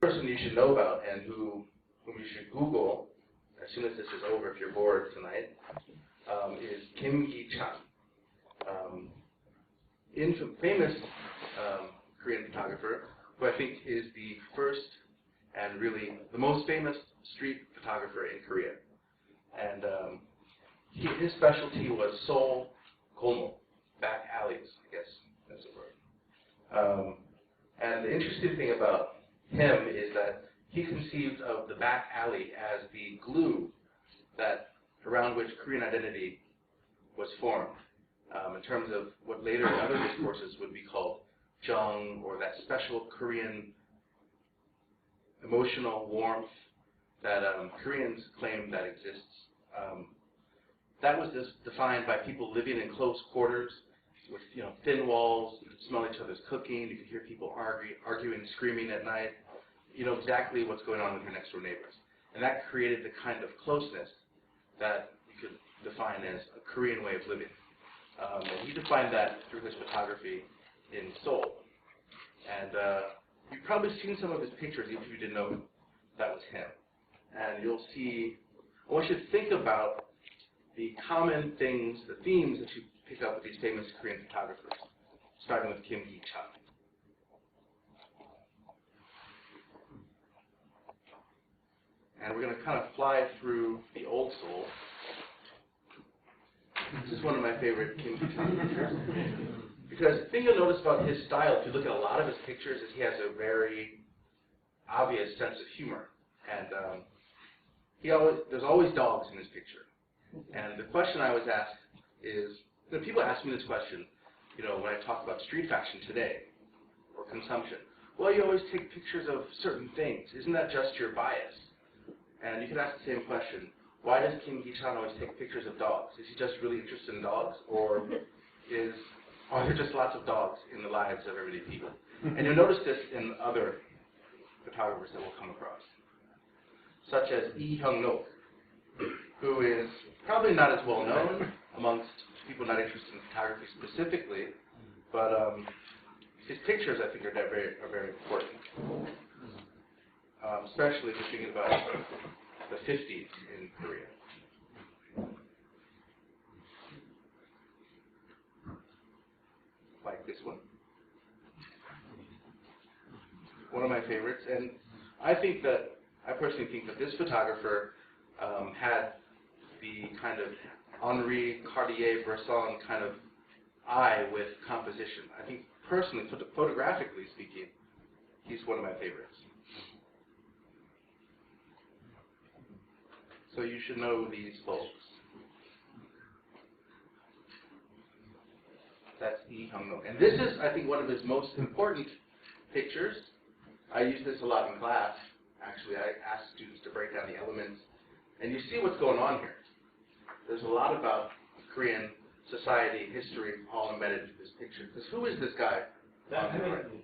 person you should know about and whom you should Google as soon as this is over if you're bored tonight is Kim Gi-chan. Famous Korean photographer who I think is the first and really the most famous street photographer in Korea. And his specialty was Seoul golmo, back alleys, I guess that's the word. And the interesting thing about him is that he conceived of the back alley as the glue that around which Korean identity was formed, in terms of what later in other discourses would be called jung, or that special Korean emotional warmth that Koreans claim that exists. That was defined by people living in close quarters with thin walls. You could smell each other's cooking. You could hear people arguing, screaming at night. You know exactly what's going on with your next door neighbors. And that created the kind of closeness that you could define as a Korean way of living. And he defined that through his photography in Seoul. And you've probably seen some of his pictures, even if you didn't know that was him. And you'll see, I want you to think about the common things, the themes that you pick up with these famous Korean photographers, starting with Kim Gi-chan. And we're going to kind of fly through the old Seoul. This is one of my favorite Kim Gi-chan pictures. Because the thing you'll notice about his style, if you look at a lot of his pictures, is he has a very obvious sense of humor. And there's always dogs in his picture. And the question I always ask is, people ask me this question, when I talk about street fashion today, or consumption. Well, you always take pictures of certain things. Isn't that just your bias? And you can ask the same question. Why does Kim Gi-chan always take pictures of dogs? Is he just really interested in dogs? Or are there just lots of dogs in the lives of everyday people? And you'll notice this in other photographers that we'll come across, such as Lee Hyung-nok, who is probably not as well known amongst people not interested in photography specifically, but his pictures, I think, are very important, especially if you're thinking about the 50s in Korea. Like this one. One of my favorites. And I personally think that this photographer had the kind of Henri Cartier-Bresson kind of eye with composition. I think personally, photographically speaking, he's one of my favorites. So you should know these folks. That's Lee Hyung-nok. And this is, I think, one of his most important pictures. I use this a lot in class. Actually, I ask students to break down the elements. And you see what's going on here. There's a lot about Korean society, history, all embedded in this picture. Because who is this guy? Dan Hamilton.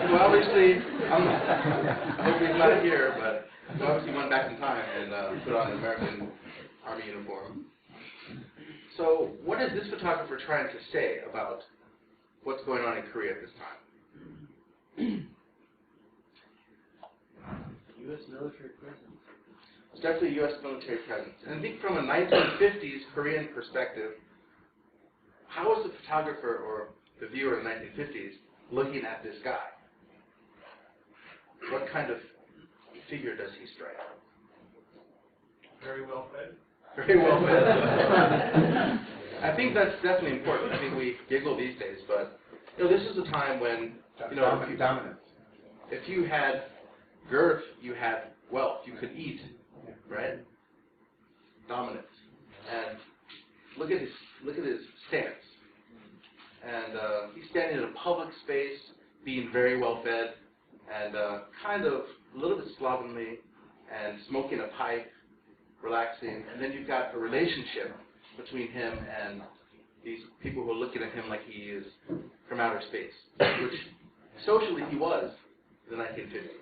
Well, obviously, I hope he's not here, but he obviously went back in time and put on an American Army uniform. So what is this photographer trying to say about what's going on in Korea at this time? U.S. military presence. It's definitely U.S. military presence. And I think from a 1950s Korean perspective, how is the photographer or the viewer in the 1950s looking at this guy? What kind of figure does he strike? Very well fed. Very well fed. I think that's definitely important. I think we giggle these days, but this is a time when dominance. If you had girth, you had wealth. You could eat, right? Dominance. And look at his stance. And he's standing in a public space, being very well fed, and kind of a little bit slovenly, and smoking a pipe, relaxing. And then you've got a relationship between him and these people who are looking at him like he is from outer space, which socially he was in the 1950s.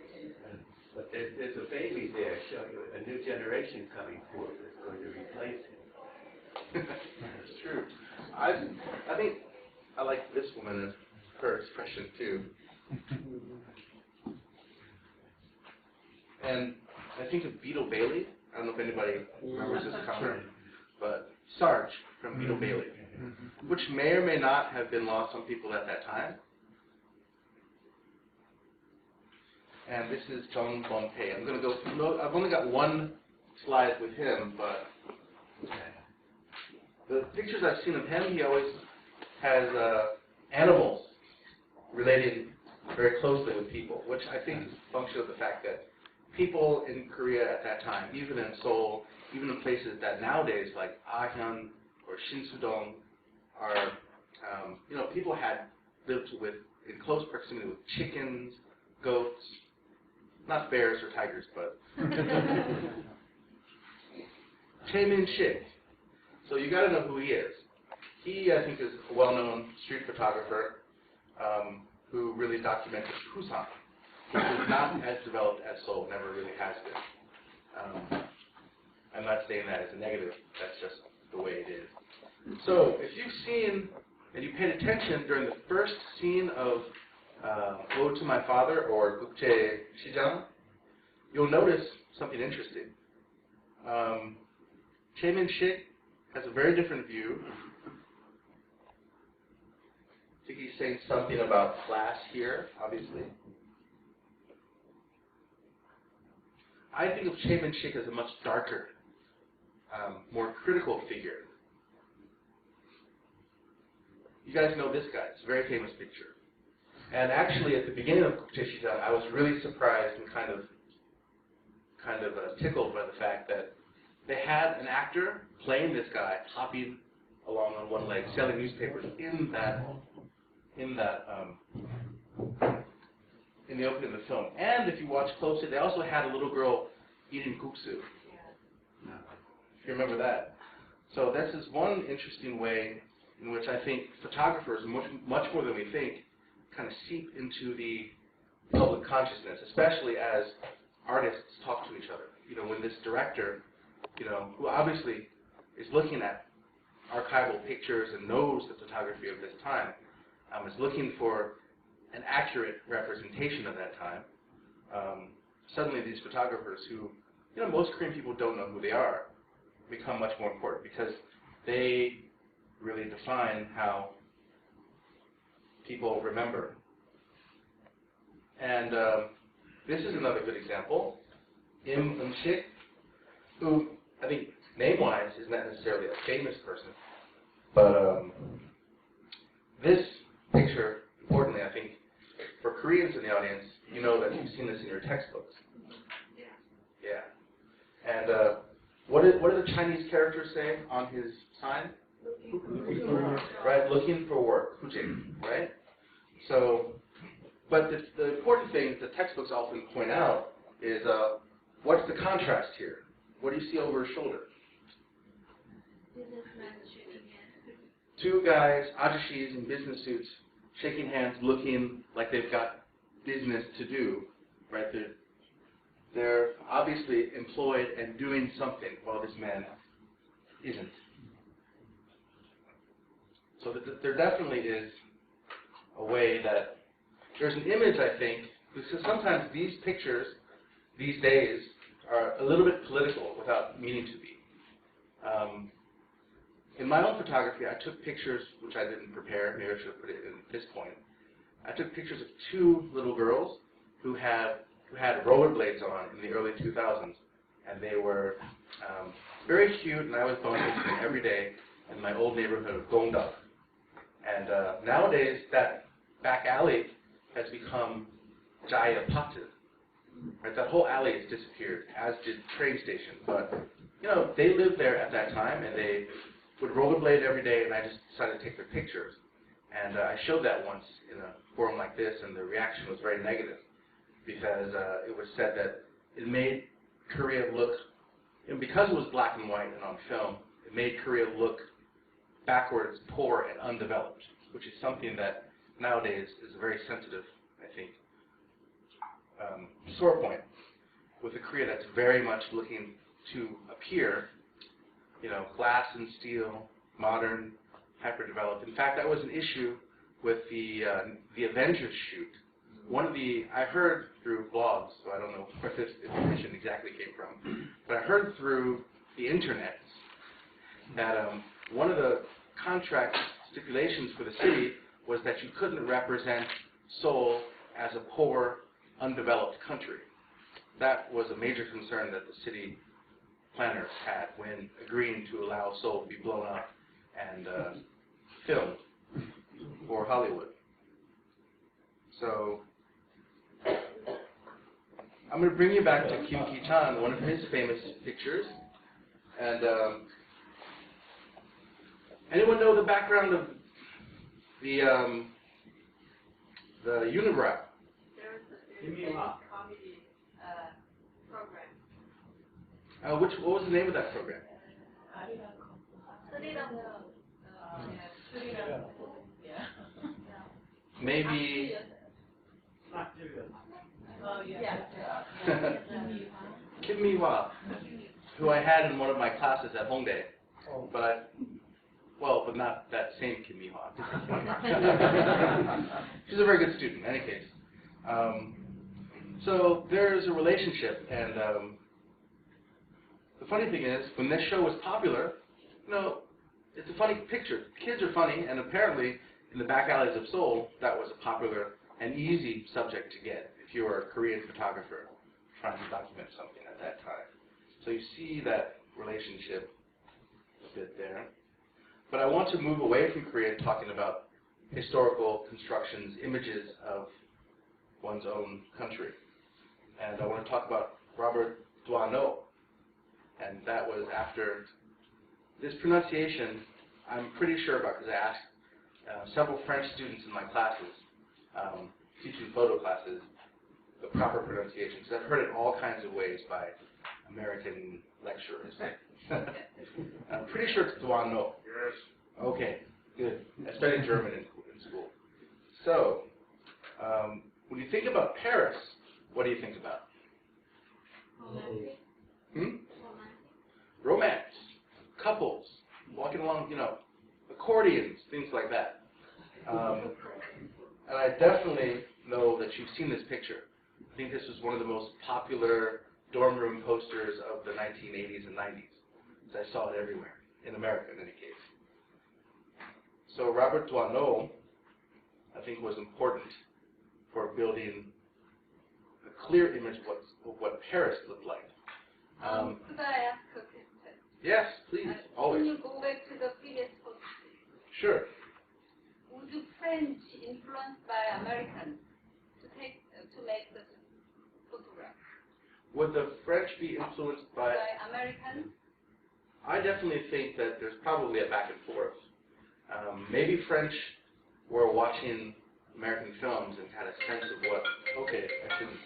But there's a baby there showing a new generation coming forth that's going to replace him. That's true. I think I like this woman her expression too. And I think of Beetle Bailey. I don't know if anybody remembers this comic, but Sarge from Beetle Bailey, which may or may not have been lost on people at that time. And this is Jung Bon-tae. I'm going to go through, I've only got one slide with him, but the pictures I've seen of him, he always has animals relating very closely with people, which I think is a function of the fact that people in Korea at that time, even in Seoul, even in places that nowadays like Ahyeon or Shinsu-dong are, people had lived in close proximity with chickens, goats, not bears or tigers, but Chae Min-shik. So you got to know who he is. He, I think, is a well-known street photographer who really documented Busan, which is not as developed as Seoul, never really has been. I'm not saying that as a negative, that's just the way it is. So if you've seen and you paid attention during the first scene of Ode to My Father or Gukjae Shijang, you'll notice something interesting. Chae Min-shik has a very different view. I think he's saying something about class here, obviously. I think of Chae Min-shik as a much darker, more critical figure. You guys know this guy. It's a very famous picture. And actually, at the beginning of Gukjae Shijang, I was really surprised and kind of tickled by the fact that they had an actor playing this guy, hopping along on one leg, selling newspapers in the opening of the film. And if you watch closely, they also had a little girl eating guksu. If you remember that. So this is one interesting way in which I think photographers, much more than we think, kind of seep into the public consciousness, especially as artists talk to each other. When this director, who obviously is looking at archival pictures and knows the photography of this time, is looking for an accurate representation of that time. Suddenly these photographers who, most Korean people don't know who they are, become much more important because they really define how people remember. And this is another good example. Im Eun-shik, who I think name-wise is not necessarily a famous person, but this picture, importantly, I think, for Koreans in the audience, you know that you've seen this in your textbooks. Yeah. And what do the Chinese characters say on his sign? Looking for work. Right, looking for work, hujing, right? So, but the important thing the textbooks often point out is what's the contrast here? What do you see over his shoulder? Two guys, ajishis in business suits, shaking hands, looking like they've got business to do, right? They're obviously employed and doing something while this man isn't. So there definitely is a way that there's an image, I think, because sometimes these pictures these days are a little bit political without meaning to be. In my own photography, I took pictures, which I didn't prepare, maybe I should have put it in at this point. I took pictures of two little girls who had rollerblades on in the early 2000s, and they were very cute, and I was bumping into them every day in my old neighborhood of Gongda. And nowadays, that back alley has become Jaya Patu. Right, that whole alley has disappeared, as did the train station. But, they lived there at that time, and they would rollerblade every day, and I just decided to take their pictures. And I showed that once in a forum like this, and the reaction was very negative, because it was said that it made Korea look, and because it was black and white and on film, it made Korea look backwards, poor, and undeveloped, which is something that nowadays is a very sensitive, I think, sore point with a Korea that's very much looking to appear, glass and steel, modern, hyper-developed. In fact, that was an issue with the Avengers shoot. One of the, I heard through blogs, so I don't know where this information exactly came from, but I heard through the internet that one of the contract stipulations for the city was that you couldn't represent Seoul as a poor, undeveloped country. That was a major concern that the city planners had when agreeing to allow Seoul to be blown up and filmed for Hollywood. So I'm going to bring you back to Kim Ki-chan, one of his famous pictures. And anyone know the background of the unibrow? There's a comedy program. What was the name of that program? Maybe. Kim Mi-hwa, who I had in one of my classes at Hongdae, but not that same Kim Mi-hwa. She's a very good student, in any case. So there's a relationship, and the funny thing is, when this show was popular, it's a funny picture. Kids are funny, and apparently, in the back alleys of Seoul, that was a popular and easy subject to get if you were a Korean photographer trying to document something at that time. So you see that relationship a bit there. But I want to move away from Korea, talking about historical constructions, images of one's own country. And I want to talk about Robert Doisneau. And that was after this pronunciation, I'm pretty sure about, because I asked several French students in my classes, teaching photo classes, the proper pronunciation, because I've heard it all kinds of ways by American lecturers. I'm pretty sure it's Doisneau. Yes. Okay, good. I studied German in school. So, when you think about Paris, what do you think about? Romance, couples, walking along, accordions, things like that. And I definitely know that you've seen this picture. I think this was one of the most popular dorm room posters of the 1980s and 90s. So I saw it everywhere, in America in any case. So Robert Doisneau, I think, was important for building a clear image of what Paris looked like. Could I ask a question? Yes, please, always. Can you go back to the previous photo? Sure. Would you French influenced by Americans to make the photograph? Would the French be influenced by Americans? I definitely think that there's probably a back and forth. Maybe French were watching American films and had a sense of what. Okay, I shouldn't.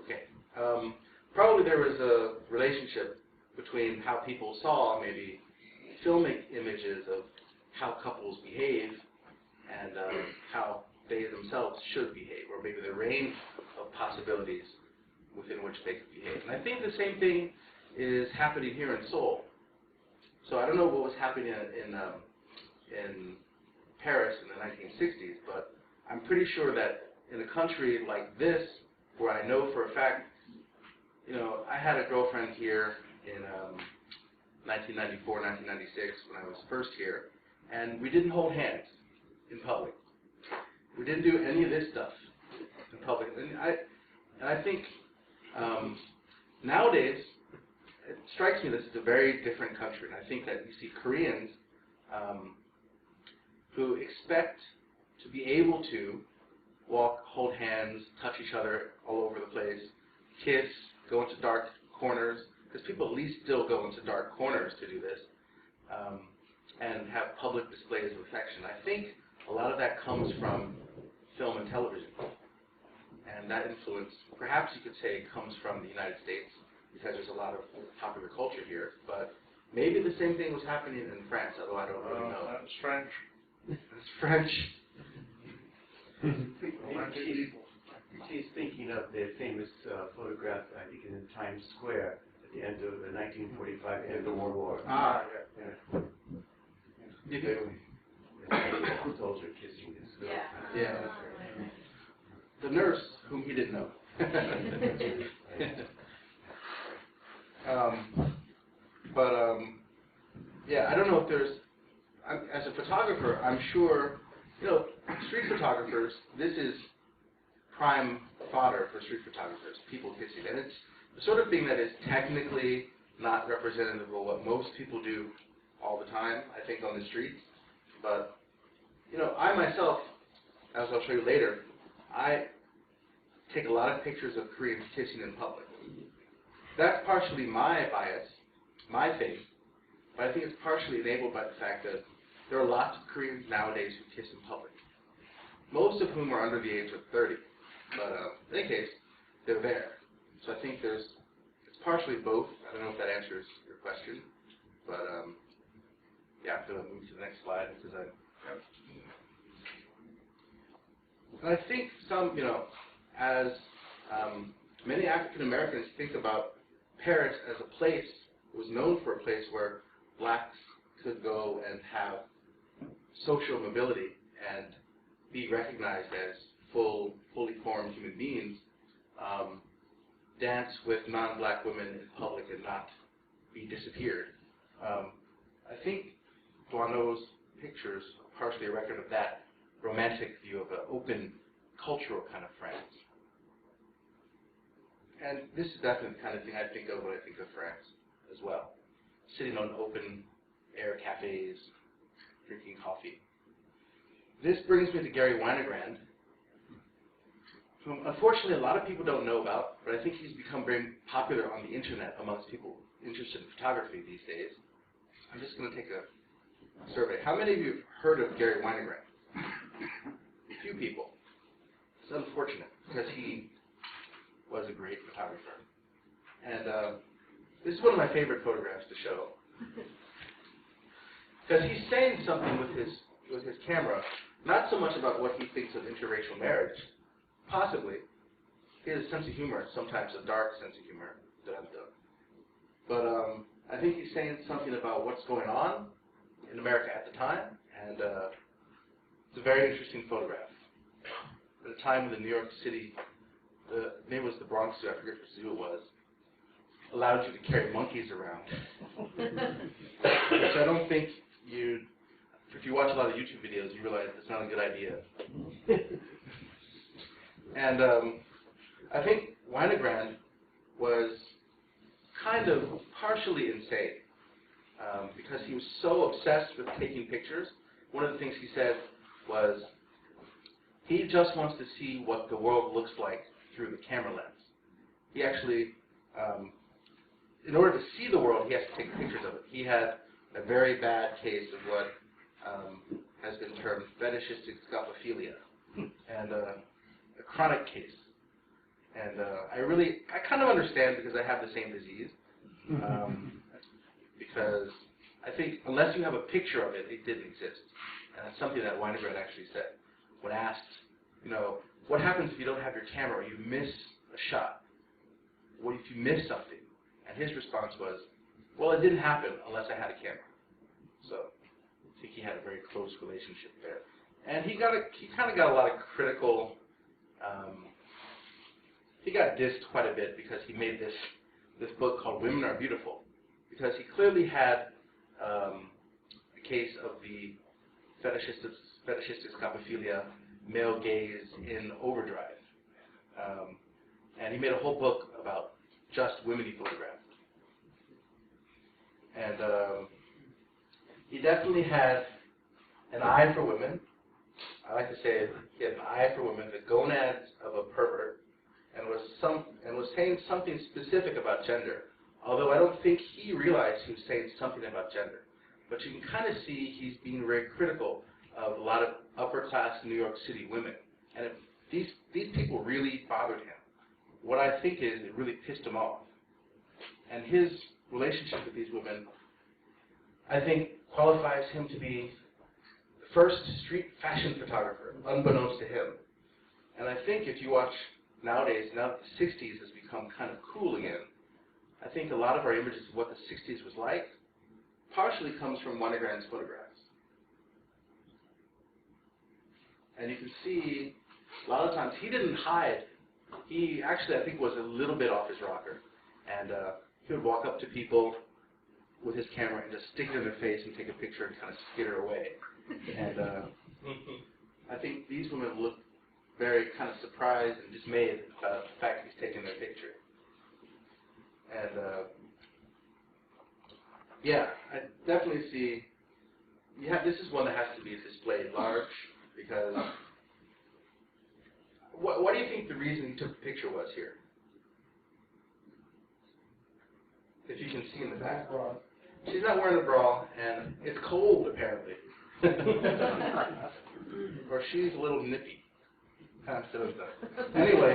Okay. Probably there was a relationship between how people saw maybe filmic images of how couples behave and how they themselves should behave, or maybe the range of possibilities within which they could behave. And I think the same thing is happening here in Seoul. So I don't know what was happening in Paris in the 1960s, but I'm pretty sure that in a country like this, where I know for a fact, I had a girlfriend here in 1994, 1996, when I was first here, and we didn't hold hands in public. We didn't do any of this stuff in public. And I think nowadays, it strikes me this is a very different country. And I think that you see Koreans who expect to be able to walk, hold hands, touch each other all over the place, kiss, go into dark corners, because people at least still go into dark corners to do this, and have public displays of affection. I think a lot of that comes from film and television. And that influence, perhaps you could say, comes from the United States, because there's a lot of popular culture here. But maybe the same thing was happening in France, although I don't really know. That's French. It's French. She's thinking of the famous photograph, I think, in Times Square at the end of the 1945, end of the World War. Ah, yeah. soldier kissing his girl. Yeah. The nurse, whom he didn't know. Yeah, I don't know if there's, as a photographer, I'm sure, street photographers, this is prime fodder for street photographers, people kissing. And it's the sort of thing that is technically not representative of what most people do all the time, I think, on the streets. But, I myself, as I'll show you later, I take a lot of pictures of Koreans kissing in public. That's partially my bias, my thing, but I think it's partially enabled by the fact that there are lots of Koreans nowadays who kiss in public, most of whom are under the age of 30. But in any case, they're there. So I think it's partially both. I don't know if that answers your question, but yeah, I'm going to move to the next slide because and I think some, as many African Americans think about Paris as a place, it was known for a place where blacks could go and have social mobility and be recognized as fully formed human beings, dance with non-black women in public and not be disappeared. I think Duano's pictures are partially a record of that romantic view of an open cultural kind of France. And this is definitely the kind of thing I think of when I think of France as well. Sitting on open air cafes, drinking coffee. This brings me to Gary Winogrand, whom unfortunately a lot of people don't know about, but I think he's become very popular on the internet amongst people interested in photography these days. I'm just going to take a survey. How many of you have heard of Gary Winogrand? A few people. It's unfortunate because he was a great photographer. And this is one of my favorite photographs to show. Because he's saying something with his camera, not so much about what he thinks of interracial marriage, possibly. He has a sense of humor, sometimes a dark sense of humor. But I think he's saying something about what's going on in America at the time, and it's a very interesting photograph. At a time when the New York City, maybe it was the Bronx Zoo, I forget which zoo it was, allowed you to carry monkeys around. Which I don't think if you watch a lot of YouTube videos, you realize it's not a good idea. And I think Winogrand was kind of partially insane because he was so obsessed with taking pictures. One of the things he said was he just wants to see what the world looks like through the camera lens. He actually, in order to see the world, he has to take pictures of it. He had a very bad case of what has been termed fetishistic scopophilia, and a chronic case. And I kind of understand because I have the same disease. Because I think unless you have a picture of it, it didn't exist. And that's something that Winogrand actually said. When asked, what happens if you don't have your camera or you miss a shot? What if you miss something? And his response was, well, it didn't happen unless I had a camera. So I think he had a very close relationship there. And he kind of got a lot of critical, he got dissed quite a bit because he made this book called Women Are Beautiful, because he clearly had a case of the fetishistic scopophilia, male gaze in overdrive. And he made a whole book about just women he photographed. And he definitely had an eye for women. I like to say he had an eye for women, the gonads of a pervert, and was saying something specific about gender. Although I don't think he realized he was saying something about gender. But you can kind of see he's being very critical of a lot of upper-class New York City women. And if these people really bothered him. What I think is it really pissed him off. And his relationship with these women, I think, qualifies him to be the first street fashion photographer, unbeknownst to him. And I think if you watch nowadays, now that the 60s has become kind of cool again, I think a lot of our images of what the 60s was like partially comes from Winogrand's photographs. And you can see a lot of times he didn't hide. He actually, I think, was a little bit off his rocker. And he would walk up to people with his camera and just stick it in their face and take a picture and kind of skitter away. And I think these women look very kind of surprised and dismayed about the fact he's taking their picture. And yeah, I definitely see, this is one that has to be displayed large, because what do you think the reason he took the picture was here? If you can see in the back. She's not wearing a bra, and it's cold, apparently. Or she's a little nippy. Anyway,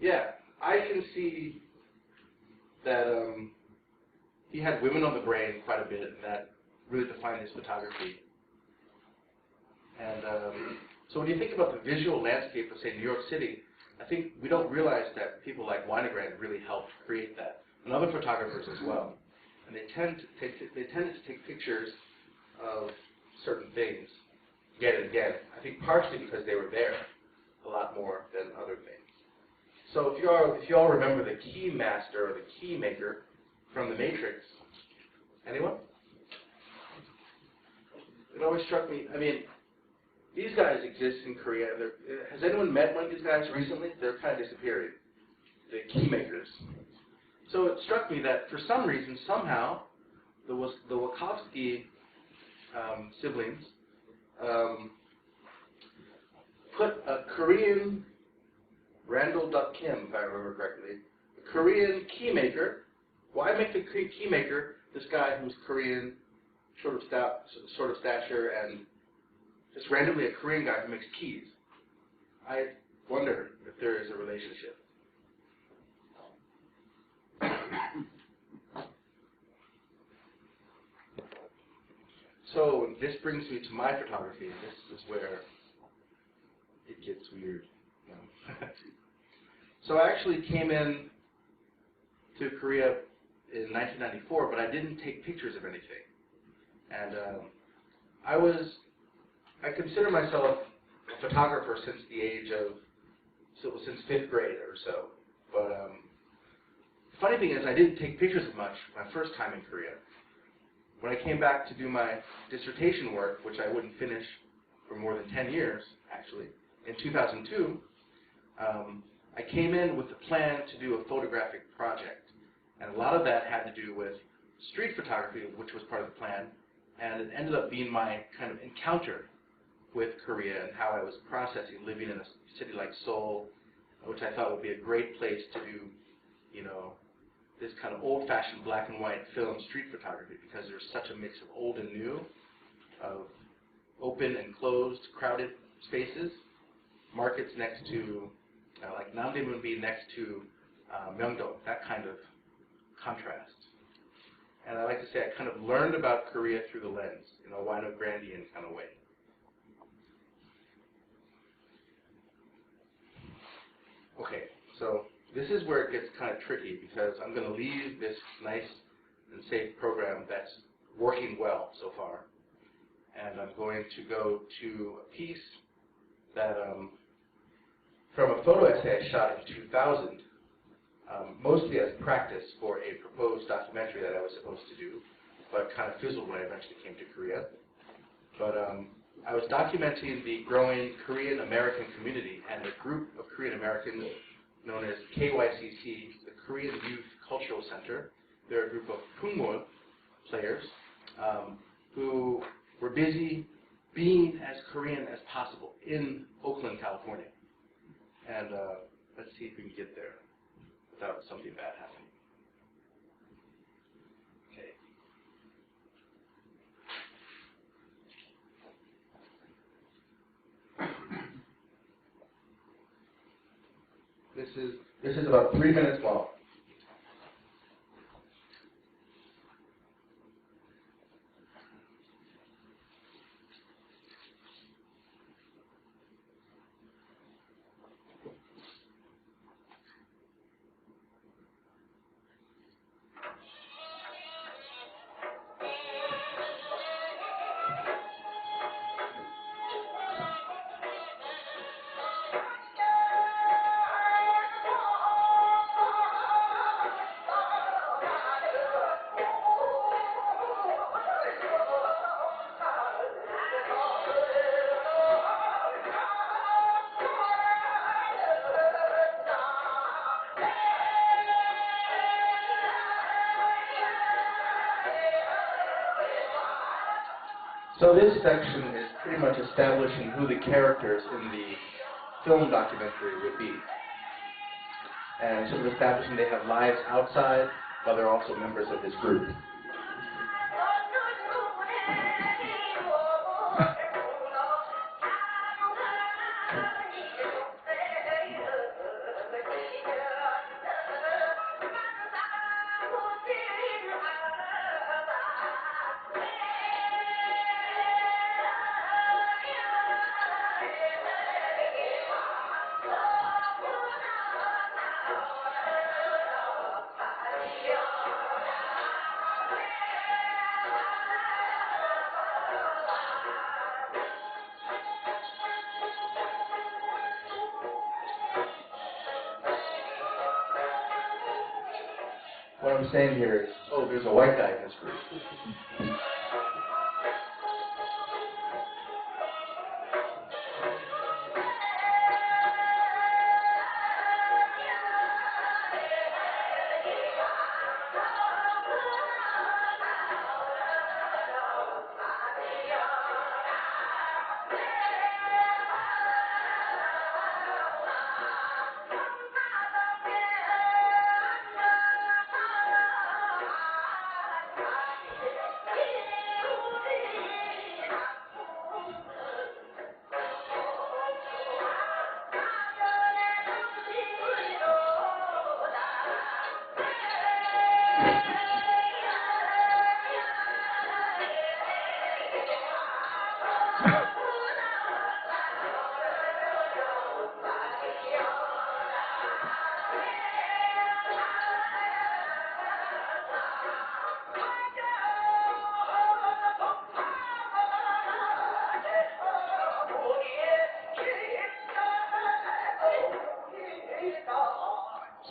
yeah, I can see that he had women on the brain quite a bit, and that really defined his photography. And so when you think about the visual landscape of, say, New York City, I think we don't realize that people like Winogrand really helped create that, and other photographers as well. And they tended to take pictures of certain things again and again. I think partially because they were there a lot more than other things. So if you all remember the key master or the key maker from The Matrix, anyone? It always struck me. I mean, these guys exist in Korea. Has anyone met one of these guys recently? They're kind of disappearing. The key makers. So it struck me that for some reason, somehow, the Wachowski siblings put a Korean Randall Duck Kim, if I remember correctly, a Korean key maker. Why make the key maker this guy who's Korean, sort of stature, and just randomly a Korean guy who makes keys? I wonder if there is a relationship. So this brings me to my photography. This is where it gets weird. So I actually came in to Korea in 1994, but I didn't take pictures of anything. And I consider myself a photographer since the age of, since 5th grade or so. But the funny thing is I didn't take pictures of much my first time in Korea. When I came back to do my dissertation work, which I wouldn't finish for more than 10 years, actually, in 2002, I came in with the plan to do a photographic project. And a lot of that had to do with street photography, which was part of the plan, and it ended up being my kind of encounter with Korea and how I was processing living in a city like Seoul, which I thought would be a great place to do, this kind of old-fashioned black and white film street photography, because there's such a mix of old and new, of open and closed, crowded spaces, markets next to, like Namdaemun being next to Myeongdong, that kind of contrast. And I like to say I kind of learned about Korea through the lens, in a Winograndian kind of way. Okay, so this is where it gets kind of tricky, because I'm going to leave this nice and safe program that's working well so far, and I'm going to go to a piece that, from a photo essay I shot in 2000, mostly as practice for a proposed documentary that I was supposed to do, but kind of fizzled when I eventually came to Korea. But I was documenting the growing Korean American community and a group of Korean Americans known as KYCC, the Korean Youth Cultural Center. They're a group of Pungmul players who were busy being as Korean as possible in Oakland, California. And let's see if we can get there without something bad happening. Okay. This is about 3 minutes long. So this section is pretty much establishing who the characters in the film documentary would be. And sort of establishing they have lives outside, but they're also members of this group. What I'm saying here is, oh, there's a white guy in this group.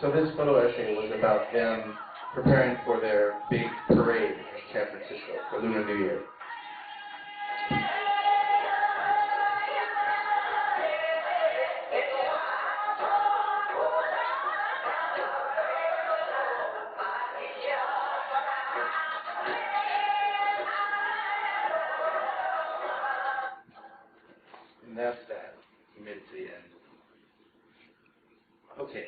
So this photo essay was about them preparing for their big parade in San Francisco for Lunar New Year. And that's that. We made it to the end. Okay.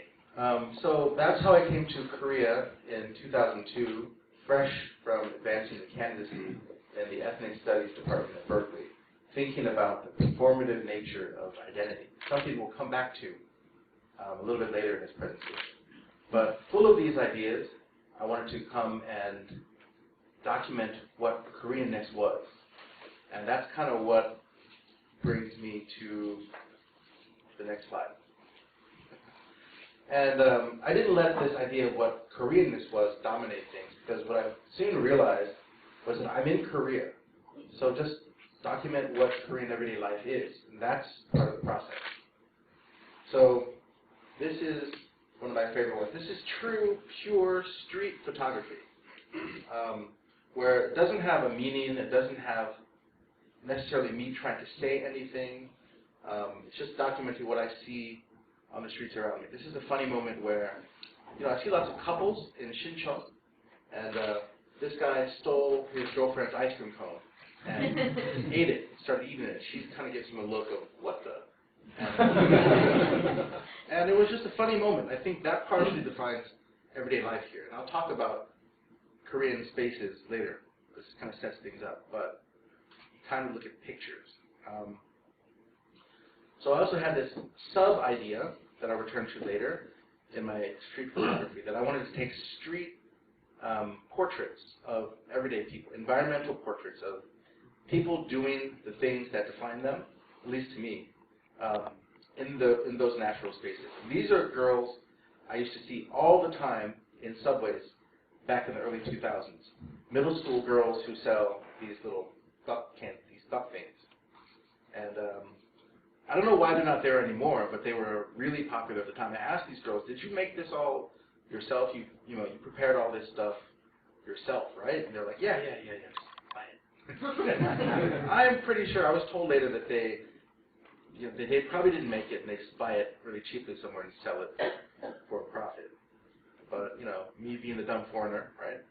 So that's how I came to Korea in 2002, fresh from advancing the candidacy in the Ethnic Studies Department at Berkeley, thinking about the performative nature of identity, something we'll come back to a little bit later in this presentation. But full of these ideas, I wanted to come and document what Koreanness was. And that's kind of what brings me to the next slide. And I didn't let this idea of what Koreanness was dominate things, because what I soon realized was that I'm in Korea. So just document what Korean everyday life is, and that's part of the process. So this is one of my favorite ones. This is true, pure street photography, where it doesn't have a meaning, it doesn't have necessarily me trying to say anything. It's just documenting what I see on the streets around me. This is a funny moment where, I see lots of couples in Sincheon, and this guy stole his girlfriend's ice cream cone and ate it, started eating it. She kind of gives him a look of, what the? And it was just a funny moment. I think that partially defines everyday life here. And I'll talk about Korean spaces later. This kind of sets things up, but time to look at pictures. So I also had this sub-idea that I'll return to later in my street photography, that I wanted to take street portraits of everyday people, environmental portraits of people doing the things that define them, at least to me, in those natural spaces. These are girls I used to see all the time in subways back in the early 2000s. Middle school girls who sell these little duck things. And I don't know why they're not there anymore, but they were really popular at the time. I asked these girls, did you make this all yourself? You prepared all this stuff yourself, right? And they're like, yeah, buy it. I'm pretty sure, I was told later that they probably didn't make it, and they just buy it really cheaply somewhere and sell it for a profit. But, me being the dumb foreigner, right?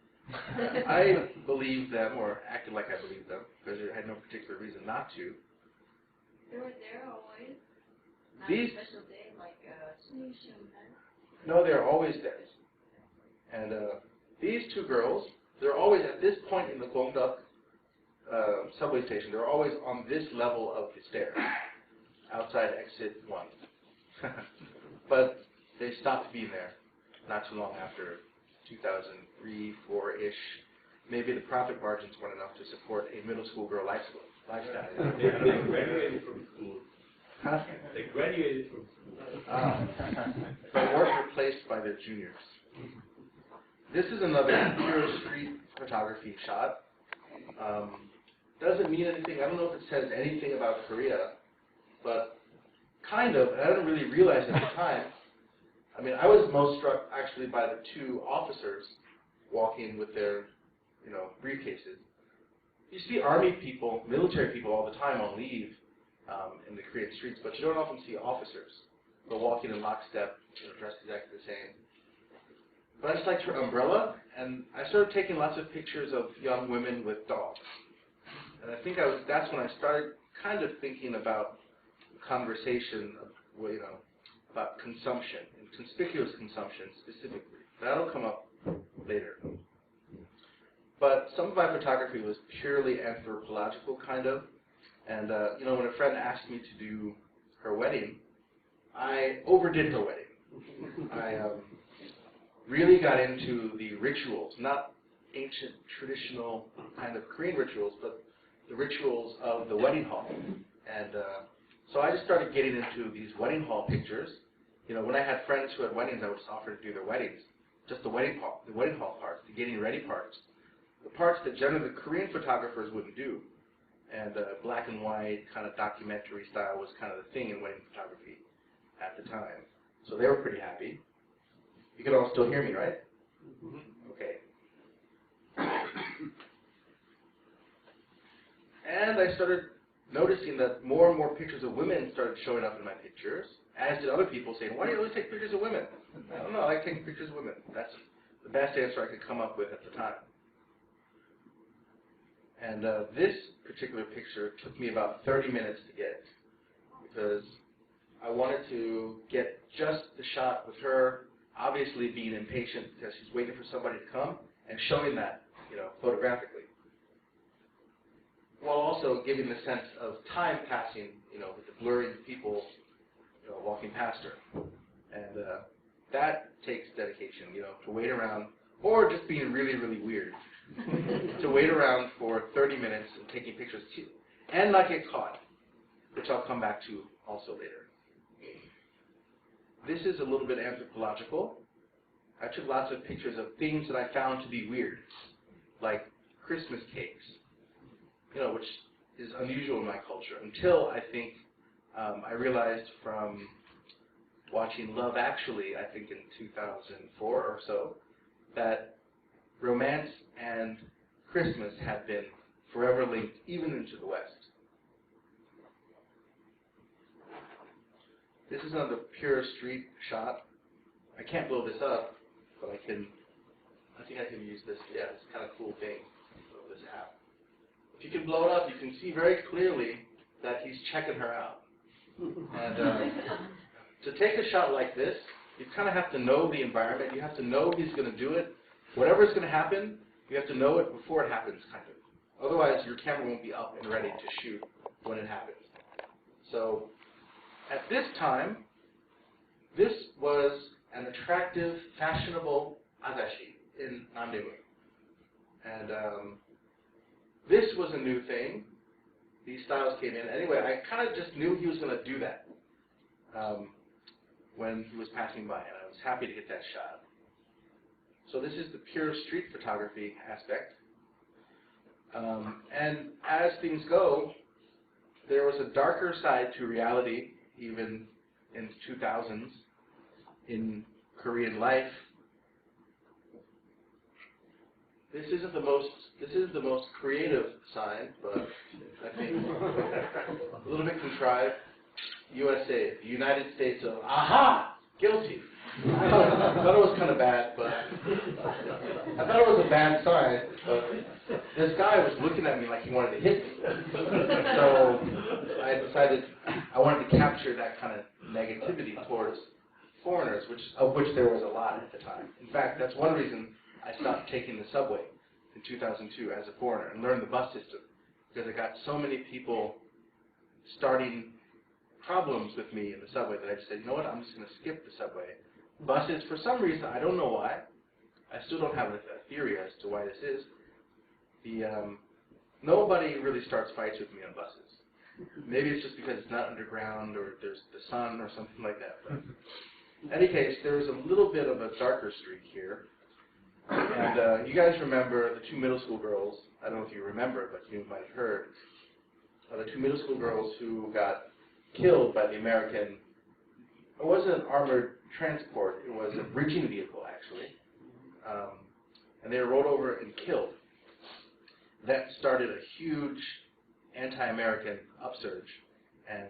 I believe them, or acted like I believed them, because I had no particular reason not to. They were there always? Not These- a special day, like No, they're always there. And these two girls, they're always at this point in the Gongdeok subway station, they're always on this level of the stairs, outside exit 1. But they stopped being there not too long after 2003, 4-ish. Maybe the profit margins weren't enough to support a middle school girl lifestyle. They graduated from school. Huh? They graduated from school. But weren't replaced by their juniors. This is another pure street photography shot. Doesn't mean anything. I don't know if it says anything about Korea, but kind of. And I didn't really realize at the time. I mean, I was most struck actually by the two officers walking with their, briefcases. You see army people, military people all the time on leave in the Korean streets, but you don't often see officers. They're walking in lockstep, dressed exactly the same. But I just liked her umbrella, and I started taking lots of pictures of young women with dogs. And I think that's when I started kind of thinking about conversation, about consumption, and conspicuous consumption specifically. That'll come up later. But some of my photography was purely anthropological, kind of. And, when a friend asked me to do her wedding, I overdid her wedding. I really got into the rituals, not ancient, traditional kind of Korean rituals, but the rituals of the wedding hall. And so I just started getting into these wedding hall pictures. When I had friends who had weddings, I would just offer to do their weddings. Just the wedding hall parts, the getting ready parts. The parts that generally the Korean photographers wouldn't do. And black and white kind of documentary style was kind of the thing in wedding photography at the time. So they were pretty happy. You can all still hear me, right? Okay. And I started noticing that more and more pictures of women started showing up in my pictures, as did other people saying, why do you always take pictures of women? I don't know, I like taking pictures of women. That's the best answer I could come up with at the time. And this particular picture took me about 30 minutes to get, because I wanted to get just the shot with her obviously being impatient because she's waiting for somebody to come, and showing that, photographically, while also giving the sense of time passing, with the blurring people, walking past her. And that takes dedication, to wait around, or just being really, really weird, to wait around for 30 minutes and taking pictures, and not get caught, which I'll come back to also later. This is a little bit anthropological. I took lots of pictures of things that I found to be weird, like Christmas cakes, which is unusual in my culture, until I think I realized from watching Love Actually, I think in 2004 or so, that romance and Christmas had been forever linked, even into the West. This is another pure street shot. I can't blow this up, but I think I can use this, this kind of cool thing of this app. If you can blow it up, you can see very clearly that he's checking her out. And to take a shot like this, you kind of have to know the environment. You have to know he's going to do it. Whatever's going to happen, you have to know it before it happens, kind of. Otherwise, your camera won't be up and ready to shoot when it happens. So at this time, this was an attractive, fashionable azashi in Namdaemun. And this was a new thing. These styles came in. Anyway, I kind of just knew he was going to do that when he was passing by, and I was happy to get that shot. So this is the pure street photography aspect. And as things go, there was a darker side to reality, even in the 2000s, in Korean life. This isn't the most creative side, but I think a little bit contrived. USA, the United States of, aha, guilty. I thought it was kind of bad, but I thought it was a bad sign, but this guy was looking at me like he wanted to hit me. So I decided I wanted to capture that kind of negativity towards foreigners, of which there was a lot at the time. In fact, that's one reason I stopped taking the subway in 2002 as a foreigner and learned the bus system, because I got so many people starting problems with me in the subway that I just said, you know what, I'm just going to skip the subway. Buses, for some reason, I don't know why. I still don't have a theory as to why this is. Nobody really starts fights with me on buses. Maybe it's just because it's not underground or there's the sun or something like that. But in any case, there was a little bit of a darker streak here. And you guys remember the two middle school girls. I don't know if you remember, but you might have heard. The two middle school girls who got killed by the American, it wasn't an armored transport, it was a bridging vehicle, actually. And they were rolled over and killed. That started a huge anti-American upsurge. And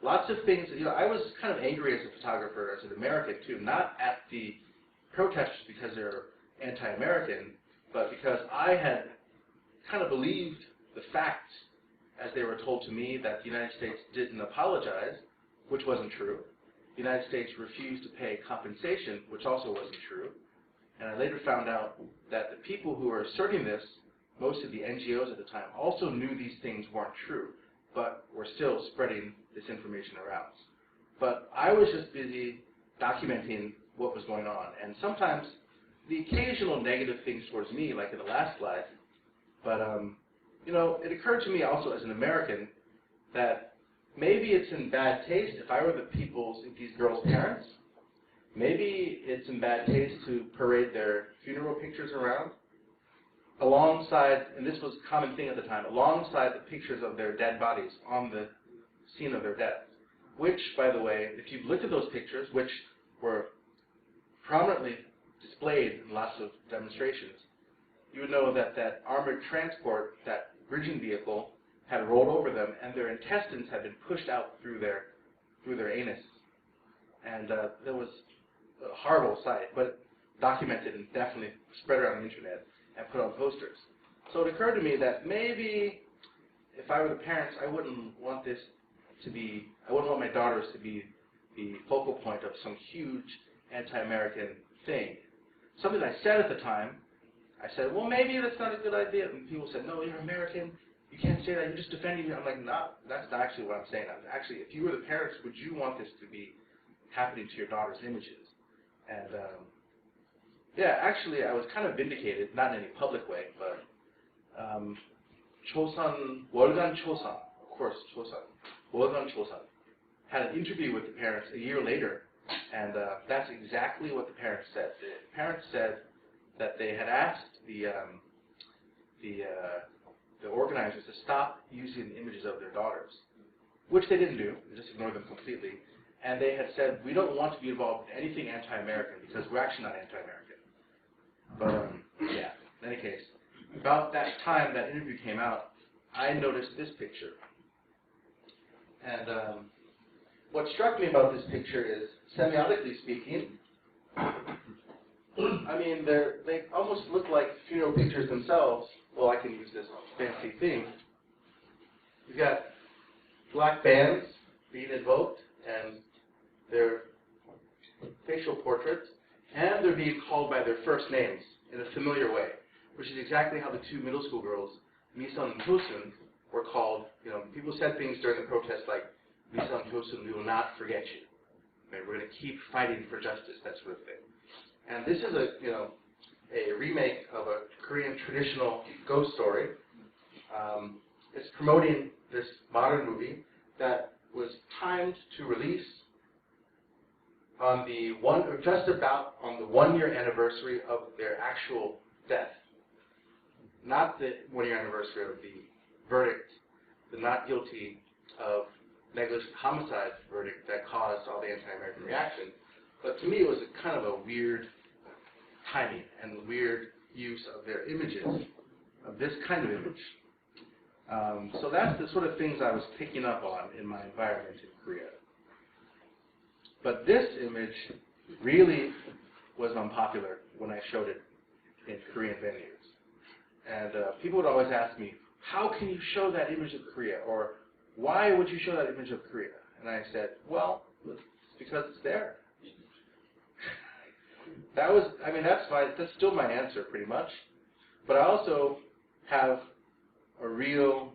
lots of things, I was kind of angry as a photographer, as an American too, not at the protesters because they're anti-American, but because I had kind of believed the facts as they were told to me, that the United States didn't apologize, which wasn't true. The United States refused to pay compensation, which also wasn't true. And I later found out that the people who were asserting this, most of the NGOs at the time, also knew these things weren't true, but were still spreading this information around. But I was just busy documenting what was going on. And sometimes the occasional negative things towards me, like in the last slide, but it occurred to me also as an American that maybe it's in bad taste if I were these girls' parents. Maybe it's in bad taste to parade their funeral pictures around alongside, and this was a common thing at the time, alongside the pictures of their dead bodies on the scene of their death. Which, by the way, if you've looked at those pictures, which were prominently displayed in lots of demonstrations, you would know that that armored transport, that bridging vehicle, had rolled over them, and their intestines had been pushed out through their anus. And there was a horrible sight, but documented and definitely spread around the internet and put on posters. So it occurred to me that maybe if I were the parents, I wouldn't want my daughters to be the focal point of some huge anti-American thing. Something I said at the time, I said, well, maybe that's not a good idea. And people said, no, you're American. You can't say that. You're just defending me. I'm like, no, that's not actually what I'm saying. Actually, if you were the parents, would you want this to be happening to your daughter's images? And yeah, actually, I was kind of vindicated, not in any public way, but 월간 초선, of course, 초선, 월간 초선, had an interview with the parents a year later, and that's exactly what the parents said. The parents said that they had asked the organizers to stop using images of their daughters, which they didn't do. They just ignored them completely. And they had said, we don't want to be involved in anything anti-American because we're actually not anti-American. But yeah, in any case, about that time that interview came out, I noticed this picture. And what struck me about this picture is, semiotically speaking, I mean, they almost look like funeral pictures themselves. Well, I can use this fancy thing. You've got black bands being invoked, and their facial portraits, and they're being called by their first names in a familiar way, which is exactly how the two middle school girls, Misun and Hyosun, were called. People said things during the protest like, Misun and Hyosun, we will not forget you. Right? We're going to keep fighting for justice, that sort of thing. And this is a remake of a Korean traditional ghost story. It's promoting this modern movie that was timed to release on just about on the 1-year anniversary of their actual death. Not the 1-year anniversary of the verdict, the not guilty of negligent homicide verdict that caused all the anti-American reaction. But to me, it was a kind of a weird timing and weird use of their images, of this kind of image. So that's the sort of things I was picking up on in my environment in Korea. But this image really was unpopular when I showed it in Korean venues. And people would always ask me, how can you show that image of Korea? Or why would you show that image of Korea? And I said, well, it's because it's there. That was, I mean, that's still my answer pretty much. But I also have a real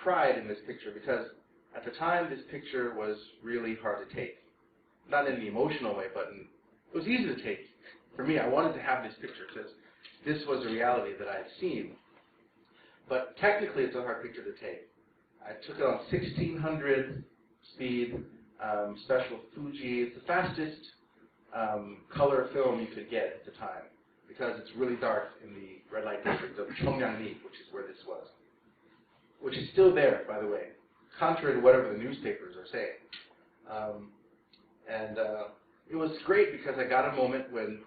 pride in this picture because at the time this picture was really hard to take. Not in the emotional way, but it was easy to take. For me, I wanted to have this picture because this was a reality that I had seen. But technically it's a hard picture to take. I took it on 1600 speed, special Fuji. It's the fastest color film you could get at the time because it's really dark in the red light district of Cheongyangni, which is where this was. Which is still there, by the way, contrary to whatever the newspapers are saying. It was great because I got a moment when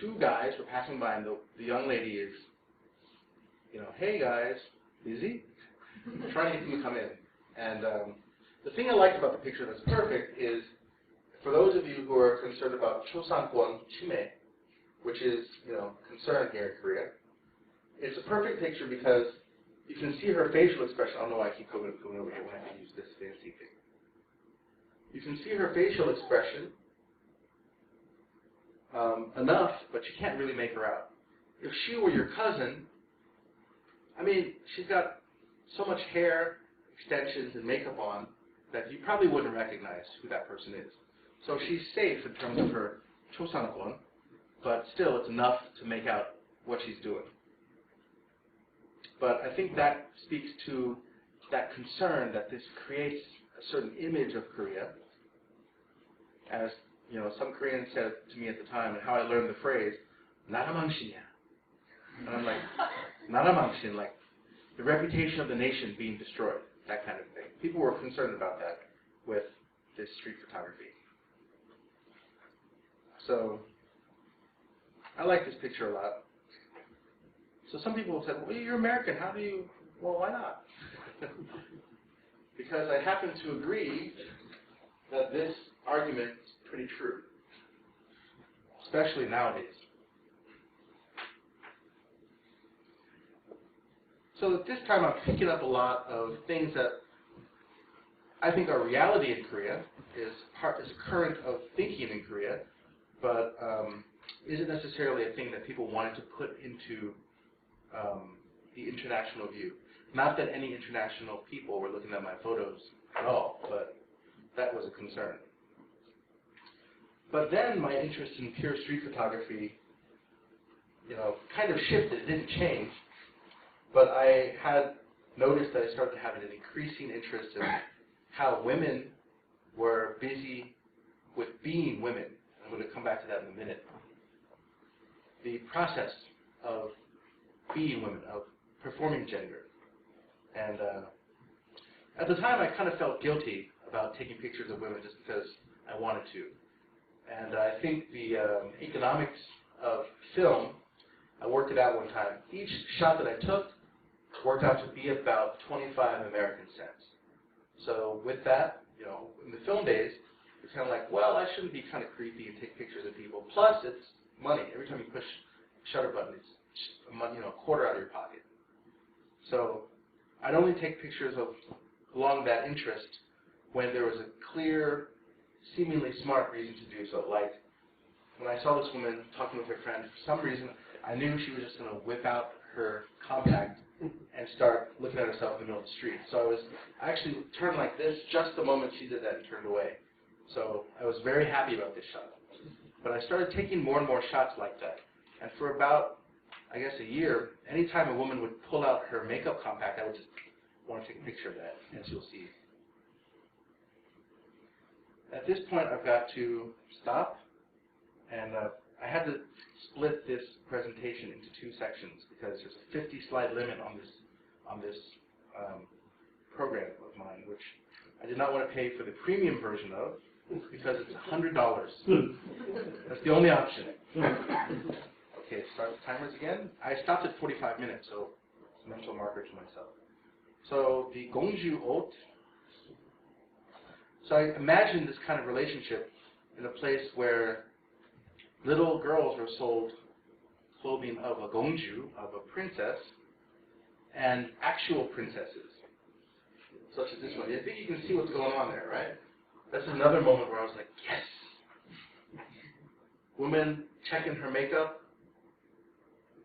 two guys were passing by and the young lady is, hey guys, busy? Trying to get them to come in. And the thing I liked about the picture that's perfect is, for those of you who are concerned about Chosankwon Chime, which is, concern here in Korea, it's a perfect picture because you can see her facial expression. I don't know why I keep going over here when I can use this fancy thing. You can see her facial expression enough, but you can't really make her out. If she were your cousin, I mean, she's got so much hair, extensions, and makeup on that you probably wouldn't recognize who that person is. So she's safe in terms of her chosankwon, but still it's enough to make out what she's doing. But I think that speaks to that concern that this creates a certain image of Korea. As some Koreans said to me at the time, and how I learned the phrase, 나라망신이야. And I'm like, 나라망신, like the reputation of the nation being destroyed, that kind of thing. People were concerned about that with this street photography. So I like this picture a lot. So some people have said, well, you're American, how do you, well, why not? Because I happen to agree that this argument is pretty true, especially nowadays. So at this time I'm picking up a lot of things that I think are reality in Korea, is a current of thinking in Korea, but isn't necessarily a thing that people wanted to put into the international view. Not that any international people were looking at my photos at all, but that was a concern. But then my interest in pure street photography, kind of shifted. It didn't change, but I had noticed that I started to have an increasing interest in how women were busy with being women. I'm going to come back to that in a minute. The process of being women, of performing gender. And at the time I kind of felt guilty about taking pictures of women just because I wanted to. And I think the economics of film, I worked it out one time. Each shot that I took worked out to be about 25 American cents. So with that, in the film days, it's kind of like, well, I shouldn't be kind of creepy and take pictures of people. Plus, it's money. Every time you push the shutter button, it's a quarter out of your pocket. So I'd only take pictures of along that interest when there was a clear, seemingly smart reason to do so. Like when I saw this woman talking with her friend, for some reason I knew she was just going to whip out her compact and start looking at herself in the middle of the street. So I actually turned like this just the moment she did that and turned away. So I was very happy about this shot. But I started taking more and more shots like that. And for about, I guess, a year, anytime a woman would pull out her makeup compact, I would just want to take a picture of that, as you'll see. At this point, I've got to stop, and I had to split this presentation into two sections because there's a 50-slide limit on this program of mine, which I did not want to pay for the premium version of because it's $100. That's the only option. Okay, start the timers again. I stopped at 45 minutes, so it's a mental marker to myself. So the Gongju Haute. So I imagined this kind of relationship in a place where little girls were sold clothing of a gongju, of a princess, and actual princesses, such as this one. I think you can see what's going on there, right? This is another moment where I was like, yes! Woman checking her makeup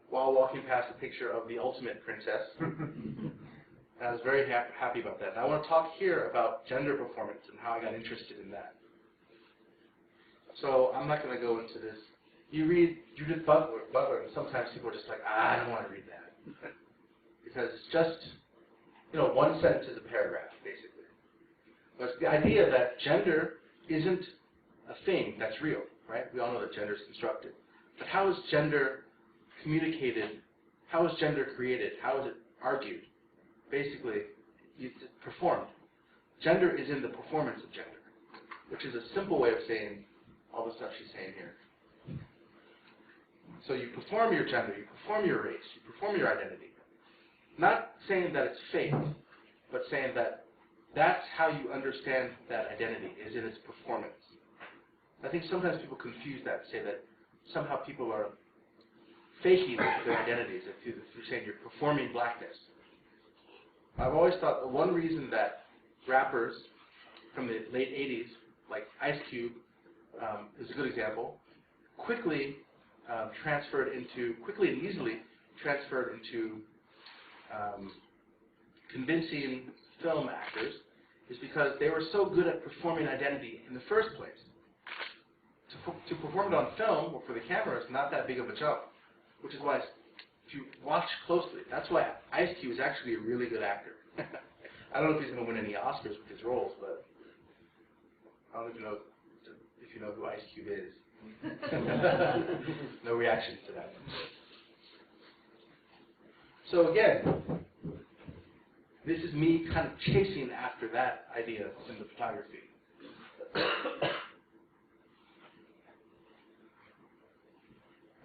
while walking past a picture of the ultimate princess. I was very happy about that. And I want to talk here about gender performance and how I got interested in that. So I'm not going to go into this. You read Judith Butler, and sometimes people are just like, I don't want to read that. Because it's just, one sentence is a paragraph, basically. But it's the idea that gender isn't a thing that's real, right? We all know that gender is constructed. But how is gender communicated? How is gender created? How is it argued? Basically, it's performed. Gender is in the performance of gender, which is a simple way of saying all the stuff she's saying here. So you perform your gender, you perform your race, you perform your identity. Not saying that it's fake, but saying that that's how you understand that identity, is in its performance. I think sometimes people confuse that, say that somehow people are faking their identities, if you're saying you're performing blackness. I've always thought the one reason that rappers from the late 80s, like Ice Cube, is a good example, quickly and easily transferred into convincing film actors, is because they were so good at performing identity in the first place. To perform it on film or for the camera is not that big of a jump, which is why, if you watch closely, that's why Ice Cube is actually a really good actor. I don't know if he's going to win any Oscars with his roles, but I don't even know if you know who Ice Cube is. No reaction to that. So again, this is me kind of chasing after that idea in the photography.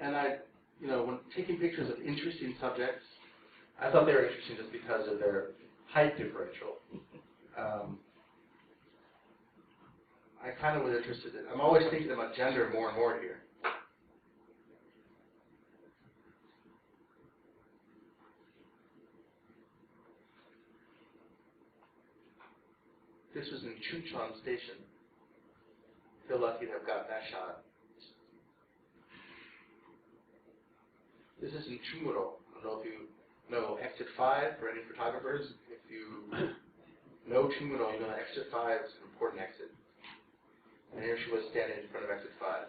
And when taking pictures of interesting subjects, I thought they were interesting just because of their height differential. I kind of was interested in, I'm always thinking about gender more and more here. This was in Chuncheon Station. Feel lucky to have gotten that shot. This is in Chumuro. I don't know if you know Exit 5 for any photographers. If you know Chumuro, you know that Exit 5 is an important exit. And here she was standing in front of Exit 5,